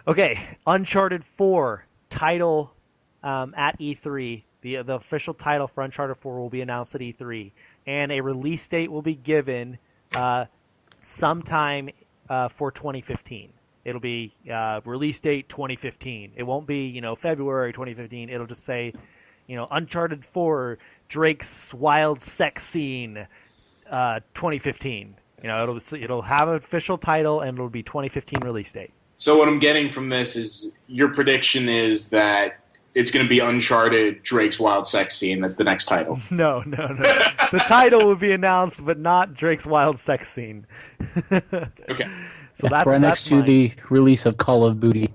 Okay, Uncharted 4 title at E3. The official title for Uncharted 4 will be announced at E3, and a release date will be given sometime for 2015. It'll be release date 2015. It won't be February 2015. It'll just say Uncharted 4 Drake's wild sex scene 2015. It'll have an official title and it'll be 2015 release date. So what I'm getting from this is your prediction is that it's going to be Uncharted Drake's wild sex scene. That's the next title. No. The title will be announced, but not Drake's wild sex scene. Okay. So that's right next to mine. the release of Call of Booty.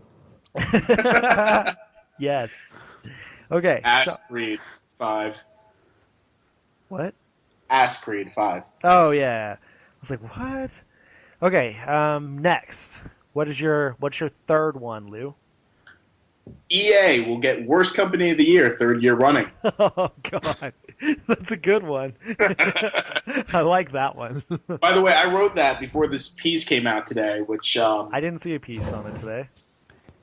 Yes. Okay. Ass Creed 5. What? Ass Creed 5. Oh yeah. I was like, what? Okay. Next, what's your third one, Lou? EA will get Worst Company of the Year, third year running. Oh God, that's a good one. I like that one. By the way, I wrote that before this piece came out today, which I didn't see a piece on it today.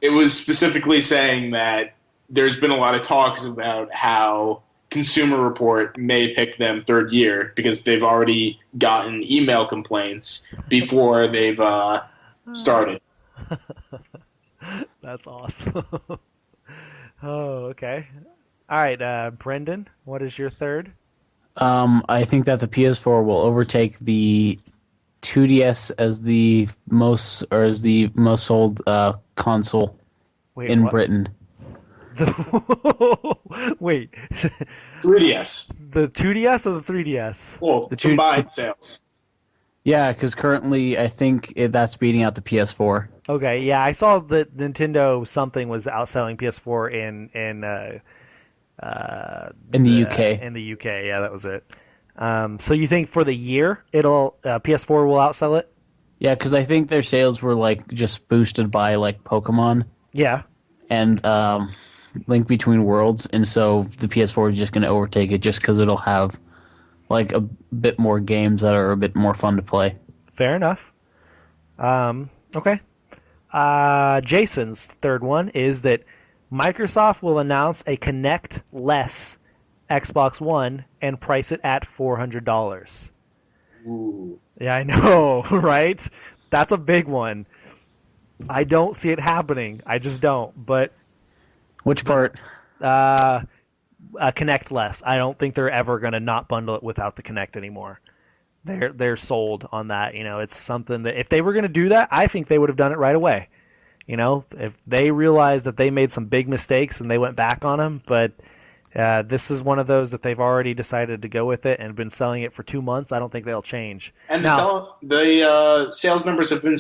it was specifically saying that there's been a lot of talks about how Consumer Report may pick them third year because they've already gotten email complaints before they've started. That's awesome. Oh, okay. All right, Brendan, what is your third? I think that the PS4 will overtake the 2DS as the most sold console Wait, in what? Britain. Wait, 3DS. the 2DS or the 3DS? Well, combined sales. Yeah, because currently I think that's beating out the PS4. Okay, yeah, I saw that Nintendo something was outselling PS4 In the UK. In the UK, yeah, that was it. So you think for the year it'll PS4 will outsell it? Yeah, because I think their sales were like just boosted by like Pokemon Yeah. and Link Between Worlds, and so the PS4 is just going to overtake it just because it'll have like a bit more games that are a bit more fun to play. Fair enough. Okay. Jason's third one is that Microsoft will announce a Kinect-less Xbox One and price it at $400. Ooh. Yeah, I know, right? That's a big one. I don't see it happening. I just don't. But Which part? Kinect-less. I don't think they're ever going to not bundle it without the Kinect anymore. They're sold on that. It's something that if they were going to do that, I think they would have done it right away. If they realized that they made some big mistakes and they went back on them, but This is one of those that they've already decided to go with it and been selling it for 2 months. I don't think they'll change. And Now, the sales numbers have been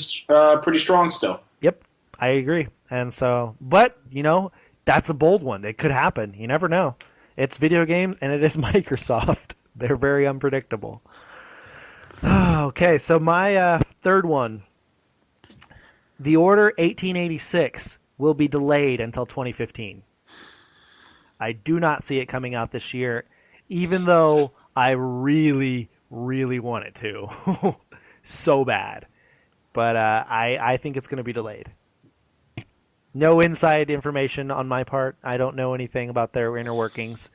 pretty strong still. yep, I agree. And so, but, that's a bold one. It could happen. You never know. It's video games, and it is Microsoft. They're very unpredictable. Okay, so my third one. The Order 1886 will be delayed until 2015. I do not see it coming out this year, even though I really, really want it to. So bad. But I think it's going to be delayed. No inside information on my part. I don't know anything about their inner workings.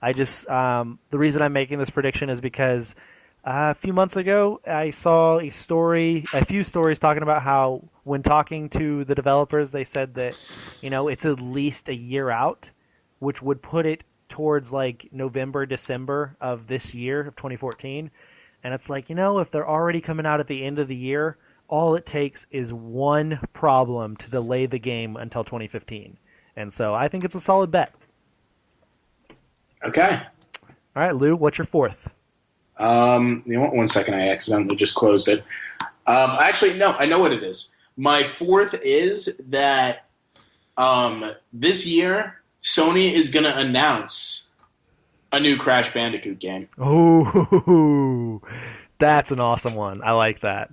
I just the reason I'm making this prediction is because a few months ago I saw a few stories talking about how when talking to the developers, they said that it's at least a year out, which would put it towards like November, December of this year of 2014. And it's like, if they're already coming out at the end of the year, all it takes is one problem to delay the game until 2015. And so I think it's a solid bet. Okay. All right, Lou, what's your fourth? One second, I accidentally just closed it. Actually, no, I know what it is. My fourth is that this year, Sony is going to announce a new Crash Bandicoot game. Oh, that's an awesome one. I like that.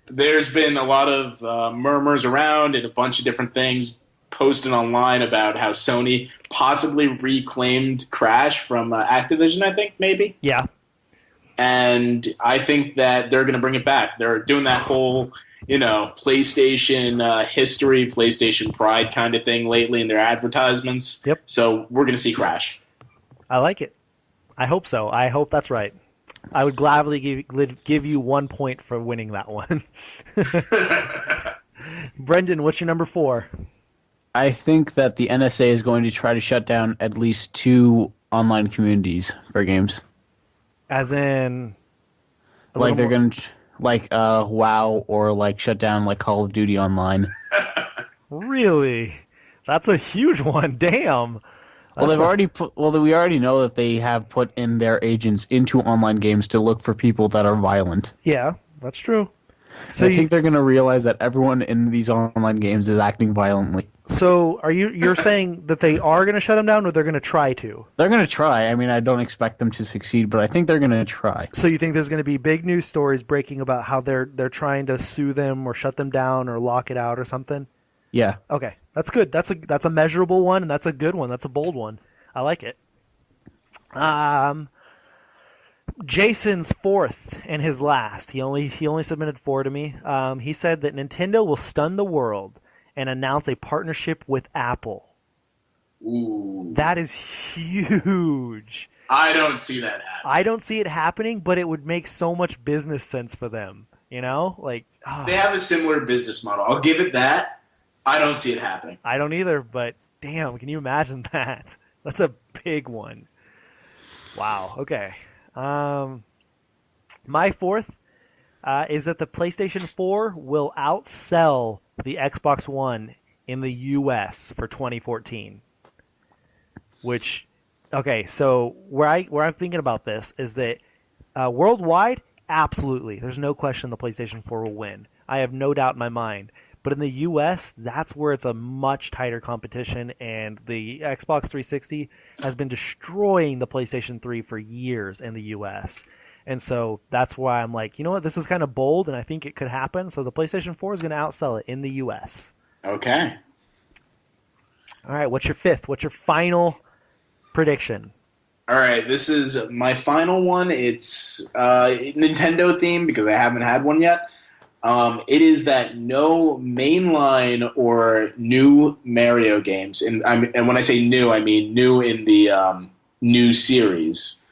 There's been a lot of murmurs around and a bunch of different things posted online about how Sony possibly reclaimed Crash from Activision, I think, maybe. Yeah. And I think that they're going to bring it back. They're doing that whole, PlayStation history, PlayStation pride kind of thing lately in their advertisements. Yep. So we're going to see Crash. I like it. I hope so. I hope that's right. I would gladly give you 1 point for winning that one. Brendan, what's your number 4? I think that the NSA is going to try to shut down at least 2 online communities for games. As in, Like they're going to, WoW, or shut down Call of Duty Online. Really? That's a huge one. Damn. Well, they've already put. Well, we already know that they have put in their agents into online games to look for people that are violent. Yeah, that's true. So I think they're going to realize that everyone in these online games is acting violently. So you're saying that they are going to shut them down, or they're going to try to? They're going to try. I mean, I don't expect them to succeed, but I think they're going to try. So you think there's going to be big news stories breaking about how they're trying to sue them or shut them down or lock it out or something? Yeah. Okay, that's good. That's a measurable one, and that's a good one. That's a bold one. I like it. Jason's fourth and his last. He only submitted 4 to me. He said that Nintendo will stun the world and announce a partnership with Apple. Ooh. That is huge. I don't see that happening. I don't see it happening, but it would make so much business sense for them. They have a similar business model. I'll give it that. I don't see it happening. I don't either, but damn, can you imagine that? That's a big one. Wow. Okay. My fourth is that the PlayStation 4 will outsell the Xbox One in the U.S. for 2014. Which, okay, so where I'm thinking about this is that worldwide, absolutely, there's no question the PlayStation 4 will win. I have no doubt in my mind. But in the U.S., that's where it's a much tighter competition, and the Xbox 360 has been destroying the PlayStation 3 for years in the U.S. And so that's why I'm like, you know what, this is kind of bold, and I think it could happen. So the PlayStation 4 is going to outsell it in the U.S. Okay. All right, what's your fifth? What's your final prediction? All right, this is my final one. It's Nintendo themed because I haven't had one yet. It is that no mainline or new Mario games, and when I say new, I mean new in the new series,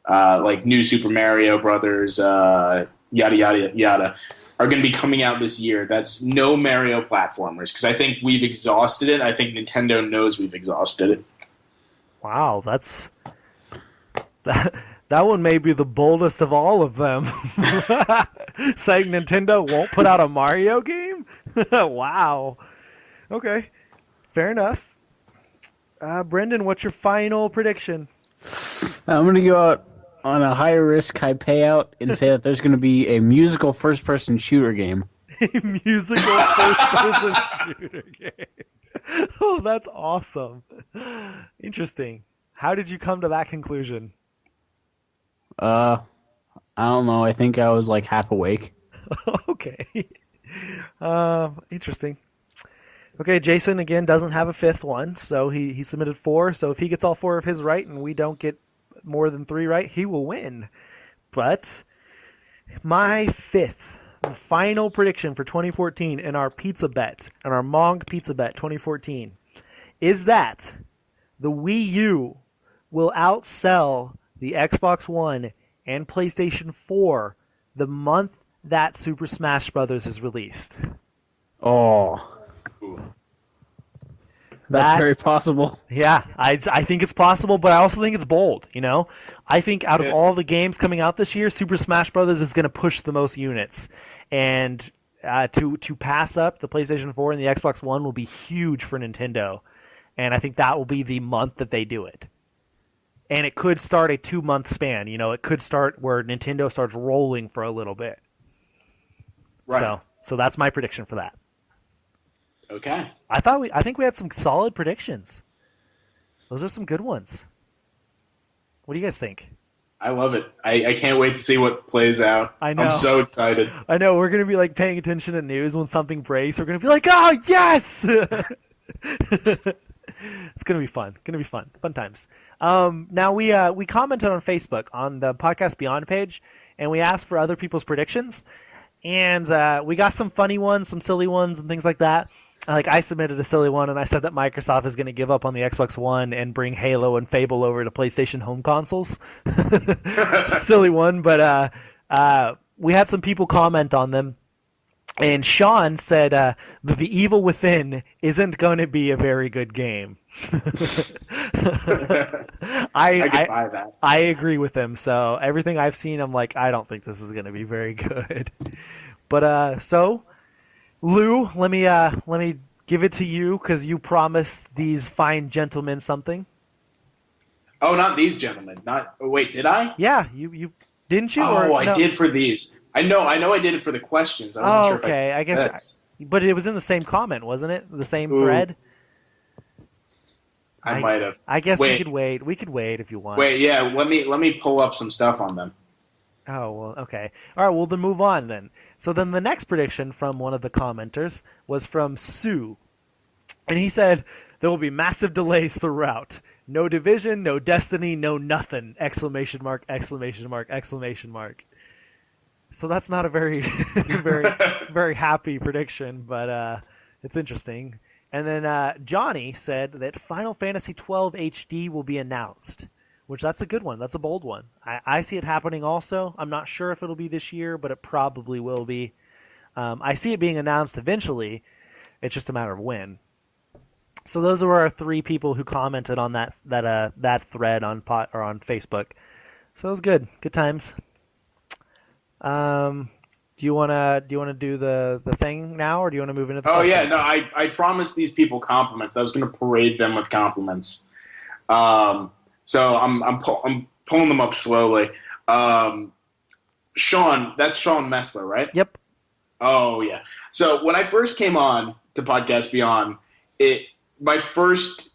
like new Super Mario Brothers, yada yada yada, are going to be coming out this year. That's no Mario platformers, because I think we've exhausted it. I think Nintendo knows we've exhausted it. Wow, that one may be the boldest of all of them. Saying Nintendo won't put out a Mario game? Wow. Okay. Fair enough. Brendan, what's your final prediction? I'm going to go out on a high risk, high payout and say that there's going to be a musical first person shooter game. A musical first-person shooter game. Oh, that's awesome. Interesting. How did you come to that conclusion? I don't know. I think I was like half awake. Okay. Interesting. Okay, Jason again doesn't have a fifth one, so he submitted 4. So if he gets all 4 of his right and we don't get more than 3 right, he will win. But my fifth final prediction for 2014 in our pizza bet, in our Mong pizza bet 2014, is that the Wii U will outsell the Xbox One and PlayStation 4 the month that Super Smash Bros. Is released. Oh. That's very possible. Yeah, I think it's possible, but I also think it's bold, you know? I think out of all the games coming out this year, Super Smash Bros. Is going to push the most units. And to pass up the PlayStation 4 and the Xbox One will be huge for Nintendo. And I think that will be the month that they do it. And it could start a 2-month span. You know, it could start where Nintendo starts rolling for a little bit. Right. So that's my prediction for that. Okay. I think we had some solid predictions. Those are some good ones. What do you guys think? I love it. I can't wait to see what plays out. I know. I'm so excited. I know. We're going to be like paying attention to news when something breaks. We're going to be like, oh, yes! It's going to be fun. Going to be fun. Fun times. Now, we commented on Facebook on the Podcast Beyond page, and we asked for other people's predictions. And we got some funny ones, some silly ones, and things like that. Like, I submitted a silly one, and I said that Microsoft is going to give up on the Xbox One and bring Halo and Fable over to PlayStation home consoles. Silly one, but we had some people comment on them. And Sean said that The Evil Within isn't going to be a very good game. I could buy that. I agree with him. So everything I've seen, I'm like, I don't think this is going to be very good. But so, Lou, let me give it to you because you promised these fine gentlemen something. Oh, not these gentlemen. Wait, did I? Yeah, you didn't you? Oh, or, I no? did for these. I know I did it for the questions. I wasn't sure if okay. I guess, but it was in the same comment, wasn't it? The same thread. I might have. I guess we could wait. We could wait if you want. Wait, yeah. Let me pull up some stuff on them. Oh, well, okay. All right, well, then move on then. So then the next prediction from one of the commenters was from Sue. And he said, there will be massive delays throughout. No Division, no Destiny, no nothing! Exclamation mark, exclamation mark, exclamation mark. So that's not a very, very happy prediction, but it's interesting. And then Johnny said that Final Fantasy XII HD will be announced, which that's a good one. That's a bold one. I see it happening also. I'm not sure if it'll be this year, but it probably will be. I see it being announced eventually. It's just a matter of when. So those were our 3 people who commented on that thread on on Facebook. So it was good. Good times. Do you wanna do the thing now, or do you wanna move into the questions? Yeah, no, I promised these people compliments. I was gonna parade them with compliments. So I'm pulling them up slowly. Sean, that's Sean Messler, right? Yep. Oh yeah. So when I first came on to Podcast Beyond, my first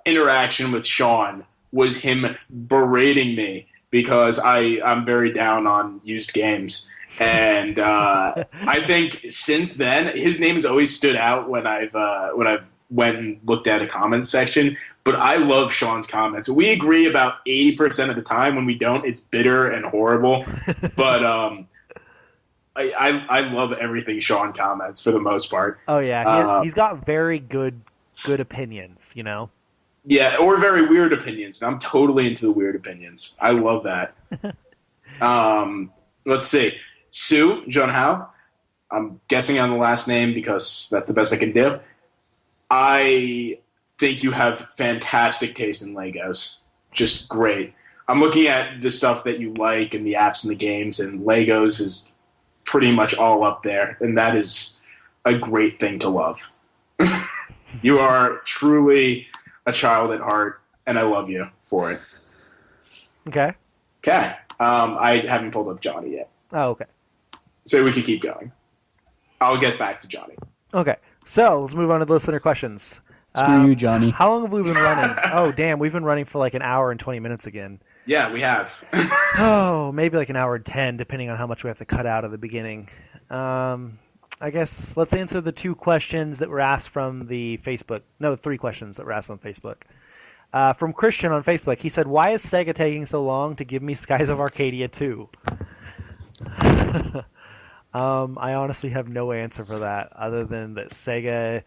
interaction with Sean was him berating me because I'm very down on used games. And I think since then, his name has always stood out when I've went and looked at a comments section. But I love Sean's comments. We agree about 80% of the time. When we don't, it's bitter and horrible. But I love everything Sean comments for the most part. Oh yeah, he's got very good opinions, you know. Yeah, or very weird opinions. I'm totally into the weird opinions. I love that. Let's see. Sue, John Howe. I'm guessing on the last name because that's the best I can do. I think you have fantastic taste in Legos. Just great. I'm looking at the stuff that you like and the apps and the games, and Legos is pretty much all up there, and that is a great thing to love. You are truly a child at heart, and I love you for it. Okay. Okay. I haven't pulled up Johnny yet, Oh, okay. so we can keep going. I'll get back to Johnny. Okay. So let's move on to the listener questions. Screw you, Johnny. How long have we been running? Oh, damn. We've been running for like an hour and 20 minutes again. Yeah, we have. Oh, maybe like an hour and 10, depending on how much we have to cut out at the beginning. I guess let's answer the 2 questions that were asked from the Facebook. No, 3 questions that were asked on Facebook. From Christian on Facebook, he said, "Why is Sega taking so long to give me Skies of Arcadia 2?" I honestly have no answer for that, other than that Sega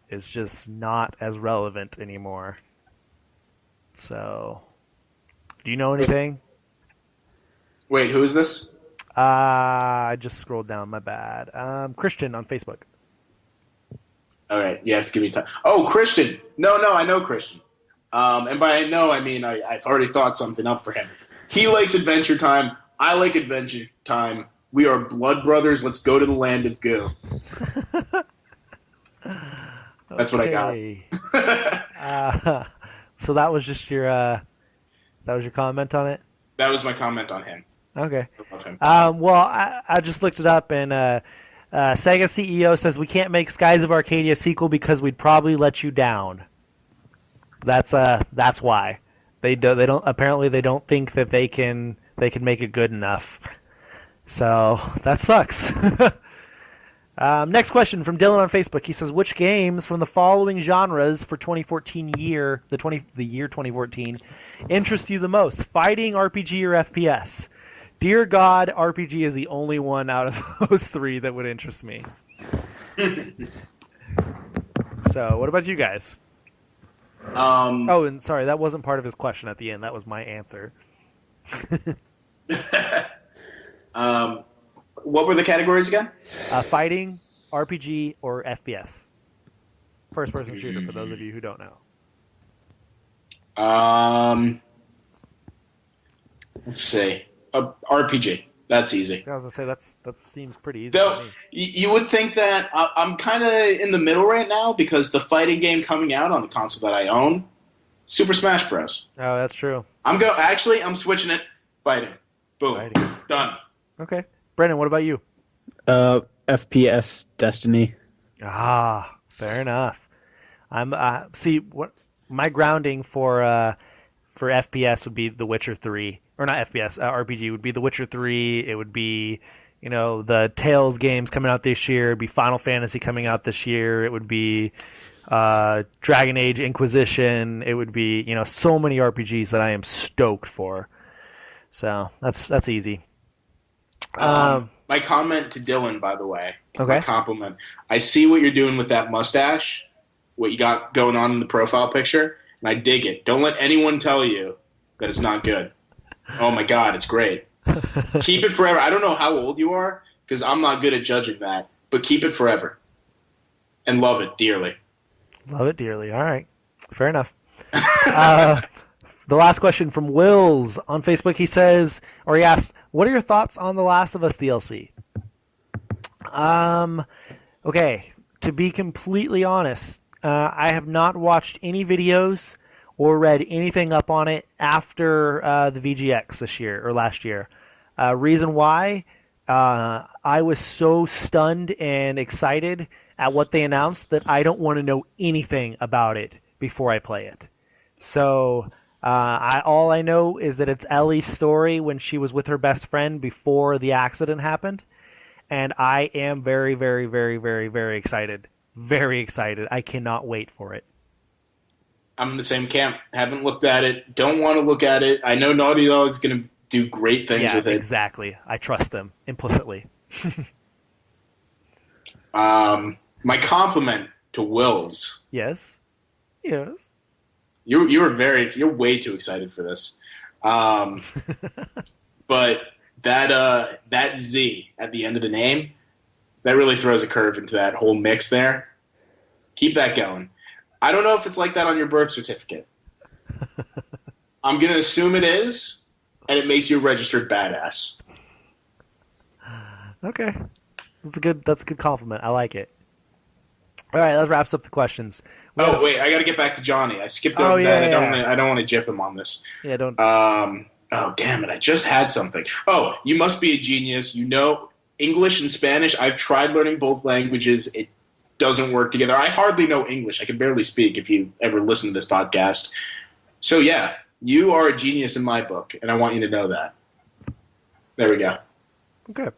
is just not as relevant anymore. So, do you know anything? Wait, who is this? I just scrolled down. My bad. Christian on Facebook. All right, you have to give me time. Oh, Christian. No, I know Christian. And by know, I mean I've already thought something up for him. He likes Adventure Time. I like Adventure Time. We are blood brothers. Let's go to the land of goo. That's what I got. So that was just your comment on it? That was my comment on him. Okay. I love him. Well, I just looked it up, and Sega CEO says we can't make Skies of Arcadia sequel because we'd probably let you down. That's why they don't apparently they don't think that they can make it good enough. So that sucks. Next question from Dylan on Facebook. He says, "Which games from the following genres for 2014 year, the year 2014, interest you the most? Fighting, RPG, or FPS?" Dear God, RPG is the only one out of those 3 that would interest me. So, what about you guys? Oh, and sorry, that wasn't part of his question at the end. That was my answer. What were the categories again? Fighting, RPG, or FPS. First-person shooter, for those of you who don't know. Let's see. RPG. That's easy. I was gonna say that seems pretty easy So to me. you would think that I'm kind of in the middle right now because the fighting game coming out on the console that I own, Super Smash Bros. Oh, that's true. I'm switching it. Fighting. Boom. Fighting. Done. Okay, Brendan, what about you? FPS Destiny. Ah, fair enough. I'm see what my grounding for FPS would be The Witcher 3, or not FPS, RPG would be The Witcher 3. It would be, the Tales games coming out this year. It'd be Final Fantasy coming out this year. It would be Dragon Age Inquisition. It would be, so many RPGs that I am stoked for. So that's easy. My comment to Dylan, by the way, Okay. my compliment. I see what you're doing with that mustache, what you got going on in the profile picture, and I dig it. Don't let anyone tell you that it's not good. Oh my God, it's great. Keep it forever. I don't know how old you are, because I'm not good at judging that, but keep it forever. And love it dearly. Love it dearly. All right. Fair enough. The last question from Wills on Facebook. He says, or he asked, "What are your thoughts on The Last of Us DLC?" Okay. To be completely honest, I have not watched any videos or read anything up on it after the VGX this year or last year. Reason why? I was so stunned and excited at what they announced that I don't want to know anything about it before I play it. So all I know is that it's Ellie's story when she was with her best friend before the accident happened. And I am very, very, very, very, very excited. Very excited. I cannot wait for it. I'm in the same camp. Haven't looked at it. Don't want to look at it. I know Naughty Dog's going to do great things with it. Exactly. I trust them implicitly. My compliment to Wills. Yes. Yes. You're way too excited for this. But that Z at the end of the name, that really throws a curve into that whole mix there. Keep that going. I don't know if it's like that on your birth certificate. I'm going to assume it is, and it makes you a registered badass. Okay. That's a good compliment. I like it. All right, that wraps up the questions. Oh wait, I got to get back to Johnny. I skipped over yeah, that. yeah. I don't want to jip him on this. Yeah, don't. Oh damn it! I just had something. Oh, you must be a genius. You know English and Spanish. I've tried learning both languages. It doesn't work together. I hardly know English. I can barely speak. If you ever listen to this podcast, so yeah, you are a genius in my book, and I want you to know that. There we go. Okay.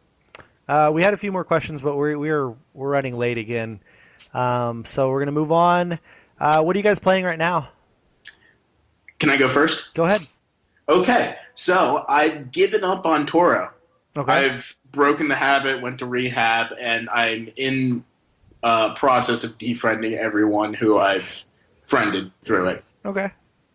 We had a few more questions, but we're running late again. So we're gonna move on. What are you guys playing right now? Can I go first? Go ahead. Okay, so I've given up on Toro. Okay. I've broken the habit, went to rehab, and I'm in process of defriending everyone who I've friended through it. Okay.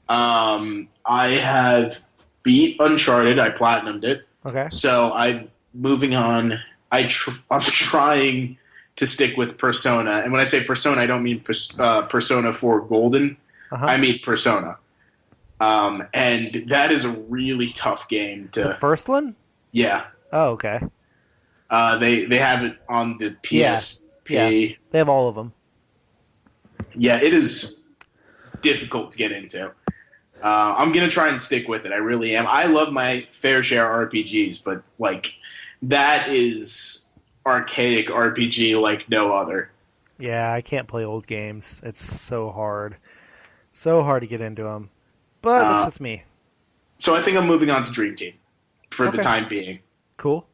I have beat Uncharted. I platinumed it. Okay. So I'm moving on. I'm trying to stick with Persona. And when I say Persona, I don't mean Persona 4 Golden. Uh-huh. I mean Persona. And that is a really tough game to... The first one? Yeah. Oh, okay. They have it on the PSP. Yeah. They have all of them. Yeah, it is difficult to get into. I'm going to try and stick with it. I really am. I love my fair share of RPGs, but like that is archaic RPG like no other. Yeah, I can't play old games. It's so hard. So hard to get into them. But it's just me. So I think I'm moving on to Dream Team for the Okay. time being. Cool.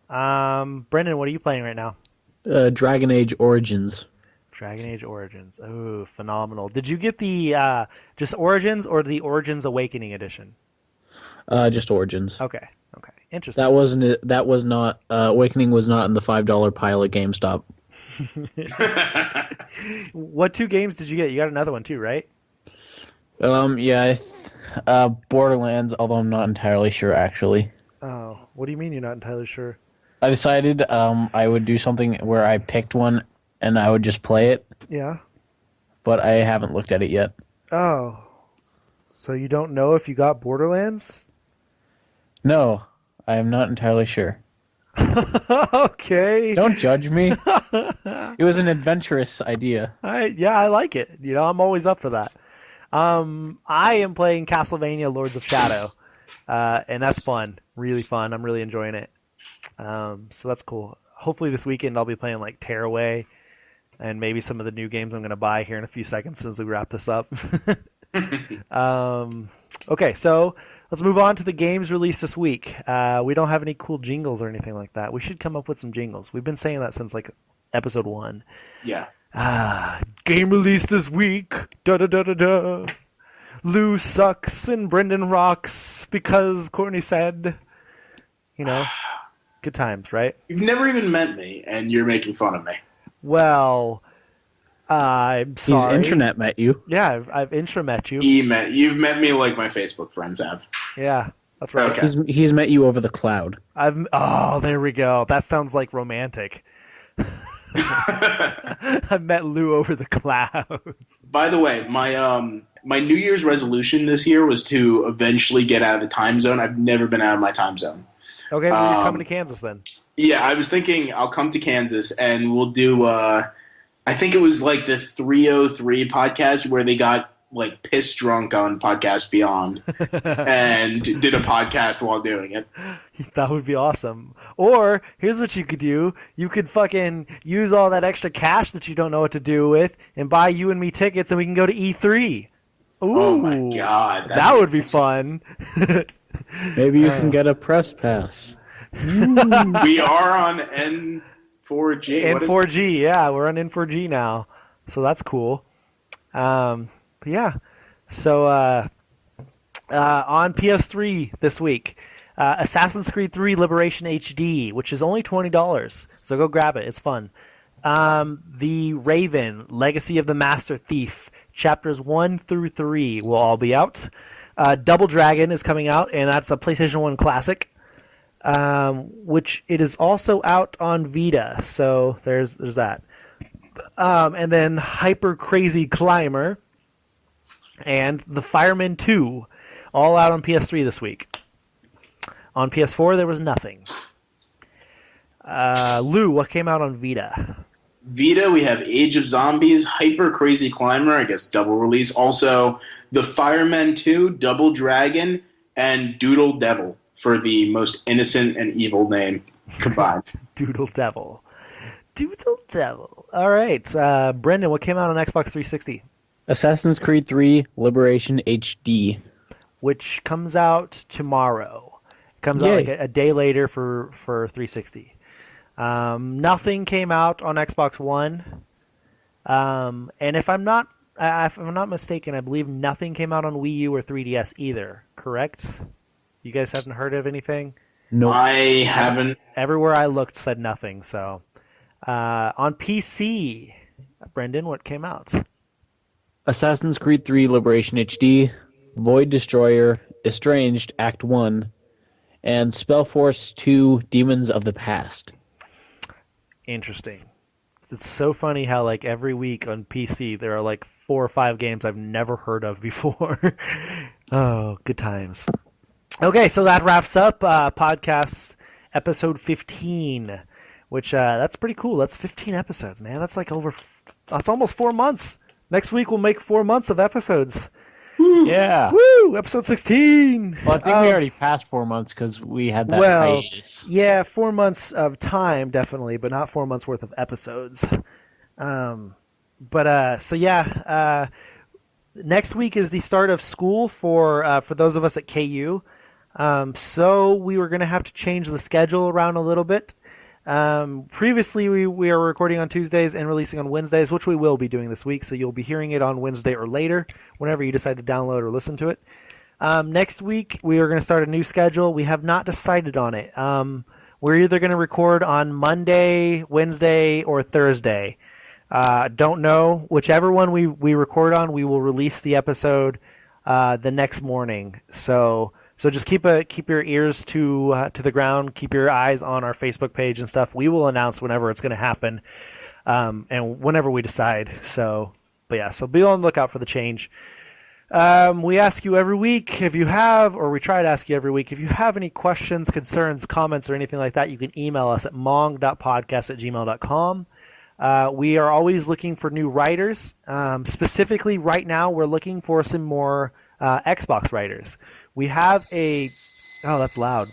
Brendan, what are you playing right now? Dragon Age Origins. Dragon Age Origins. Oh, phenomenal. Did you get the just Origins or the Origins Awakening edition? Just Origins. Okay. Interesting. That was not Awakening was not in the $5 pile at GameStop. What 2 games did you get? You got another one too, right? Yeah, Borderlands, although I'm not entirely sure actually. Oh, what do you mean you're not entirely sure? I decided I would do something where I picked one and I would just play it, Yeah. but I haven't looked at it yet. Oh. So you don't know if you got Borderlands? No, I am not entirely sure. Okay. Don't judge me. It was an adventurous idea. I like it. You know, I'm always up for that. I am playing Castlevania Lords of Shadow. And that's fun. Really fun. I'm really enjoying it. So that's cool. Hopefully this weekend I'll be playing like Tearaway and maybe some of the new games I'm going to buy here in a few seconds as we wrap this up. Okay, so let's move on to the games released this week. We don't have any cool jingles or anything like that. We should come up with some jingles. We've been saying that since like episode 1. Yeah. Game released this week. Da da da da da. Lou sucks and Brendan rocks because Courtney said, you know, good times, right? You've never even met me, and you're making fun of me. Well, I'm sorry. He's internet met you. Yeah, I've intramet you. You've met me like my Facebook friends have. Yeah, that's right. Okay. He's met you over the cloud. Oh, there we go. That sounds like romantic. I met Lou over the clouds. By the way, my New Year's resolution this year was to eventually get out of the time zone. I've never been out of my time zone. Okay, well, you're coming to Kansas then. Yeah, I was thinking I'll come to Kansas and we'll do, I think it was like the 303 podcast where they got like piss drunk on Podcast Beyond and did a podcast while doing it. That would be awesome. Or here's what you could do. You could fucking use all that extra cash that you don't know what to do with and buy you and me tickets and we can go to E3. Ooh, Oh my God. That would be fun. Maybe you can get a press pass. We are on N4G. N4G, yeah, we're on N4G now. So that's cool. But yeah. So on PS3 this week, Assassin's Creed 3 Liberation HD, which is only $20. So go grab it. It's fun. The Raven, Legacy of the Master Thief, chapters 1 through 3 will all be out. Double Dragon is coming out, and that's a PlayStation 1 classic. Which it is also out on Vita, so there's that. And then Hyper Crazy Climber and The Fireman 2, all out on PS3 this week. On PS4, there was nothing. Lou, what came out on Vita? Vita, we have Age of Zombies, Hyper Crazy Climber, I guess double release. Also, The Firemen 2, Double Dragon, and Doodle Devil for the most innocent and evil name combined. Doodle Devil. Doodle Devil. All right. Brendan, what came out on Xbox 360? Assassin's Creed 3 Liberation HD. Which comes out tomorrow. It comes out like a day later for 360. Nothing came out on Xbox One. And if I'm not mistaken, I believe nothing came out on Wii U or 3DS either. Correct? You guys haven't heard of anything? No, I haven't. Everywhere I looked said nothing. So on PC, Brendan, what came out? Assassin's Creed 3 Liberation HD, Void Destroyer, Estranged Act 1, and Spellforce 2 Demons of the Past. Interesting. It's so funny how like every week on PC there are like 4 or 5 games I've never heard of before. Oh, good times. Okay, so that wraps up podcast episode 15, which that's pretty cool. That's 15 episodes, man. That's like that's almost 4 months. Next week we'll make 4 months of episodes. Yeah. Woo! Episode 16. Well, I think we already passed 4 months because we had that hiatus. Yeah, 4 months of time definitely, but not 4 months worth of episodes. Next week is the start of school for those of us at KU. So we were going to have to change the schedule around a little bit. Previously, we were recording on Tuesdays and releasing on Wednesdays, which we will be doing this week. So you'll be hearing it on Wednesday or later, whenever you decide to download or listen to it. Next week, we are going to start a new schedule. We have not decided on it. We're either going to record on Monday, Wednesday, or Thursday. Don't know. Whichever one we record on, we will release the episode the next morning. So just keep your ears to the ground. Keep your eyes on our Facebook page and stuff. We will announce whenever it's going to happen, and whenever we decide. So be on the lookout for the change. We ask you every week we try to ask you every week if you have any questions, concerns, comments, or anything like that. You can email us at mong.podcast@gmail.com. We are always looking for new writers. Specifically, right now, we're looking for some more Xbox writers. We have oh, that's loud.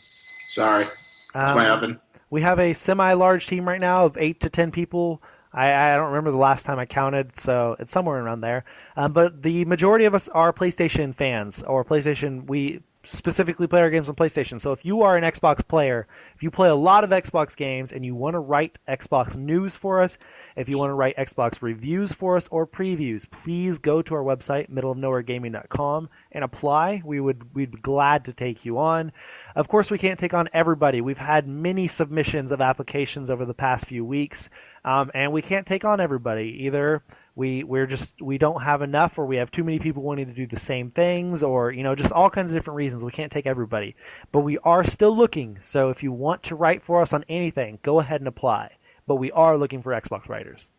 Sorry. That's my oven. We have a semi-large team right now of 8 to 10 people. I don't remember the last time I counted, so it's somewhere around there. But the majority of us are PlayStation fans, or PlayStation. We specifically play our games on PlayStation. So if you are an Xbox player, if you play a lot of Xbox games and you want to write Xbox news for us, if you want to write Xbox reviews for us or previews, please go to our website, middleofnowheregaming.com, and apply. We'd be glad to take you on. Of course, we can't take on everybody. We've had many submissions of applications over the past few weeks, and we can't take on everybody. Either we don't have enough, or we have too many people wanting to do the same things, or just all kinds of different reasons. We can't take everybody, but we are still looking. So if you want to write for us on anything, go ahead and apply. But we are looking for Xbox writers.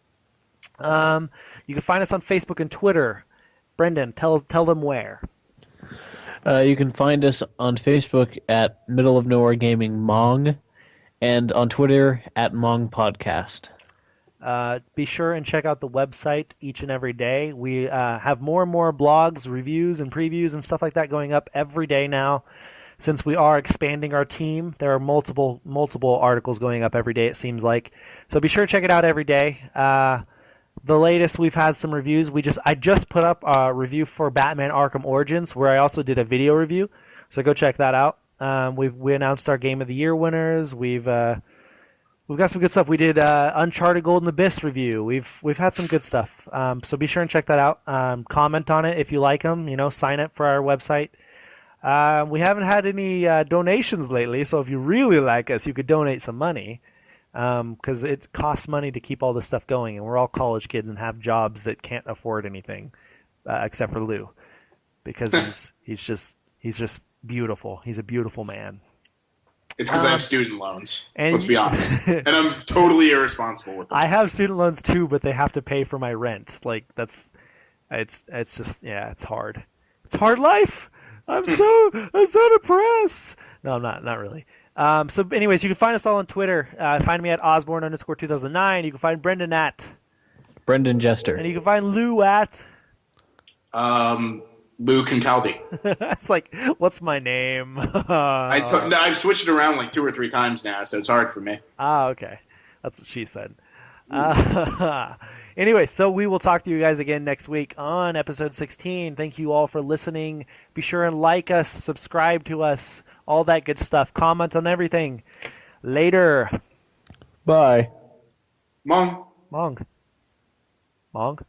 You can find us on Facebook and Twitter. Brendan, tell them where. You can find us on Facebook at Middle of Nowhere Gaming Mong, and on Twitter at Mong Podcast. Be sure and check out the website each and every day. We have more and more blogs, reviews, and previews and stuff like that going up every day now. Since we are expanding our team, there are multiple articles going up every day, it seems like. So be sure to check it out every day. The latest, we've had some reviews. I just put up a review for Batman Arkham Origins, where I also did a video review. So go check that out. We announced our Game of the Year winners. We've got some good stuff. We did Uncharted Golden Abyss review. We've had some good stuff. So be sure and check that out. Comment on it if you like them. Sign up for our website. We haven't had any donations lately, so if you really like us, you could donate some money. Because it costs money to keep all this stuff going, and we're all college kids and have jobs that can't afford anything, except for Lou, because he's just beautiful. He's a beautiful man. It's because I have student loans. Let's be honest, and I'm totally irresponsible with them. I have student loans too, but they have to pay for my rent. Like it's just it's hard. It's hard life. I'm so depressed. No, I'm not really. So, anyways, you can find us all on Twitter. Find me at Osborne_2009. You can find Brendan at, Brendan and Jester. you can find Lou at. Lou Concaldi. It's like, what's my name? No, I've switched it around like 2 or 3 times now, so it's hard for me. Okay. That's what she said. Anyway, so we will talk to you guys again next week on episode 16. Thank you all for listening. Be sure and like us, subscribe to us, all that good stuff. Comment on everything. Later. Bye. Mong. Mong. Mong?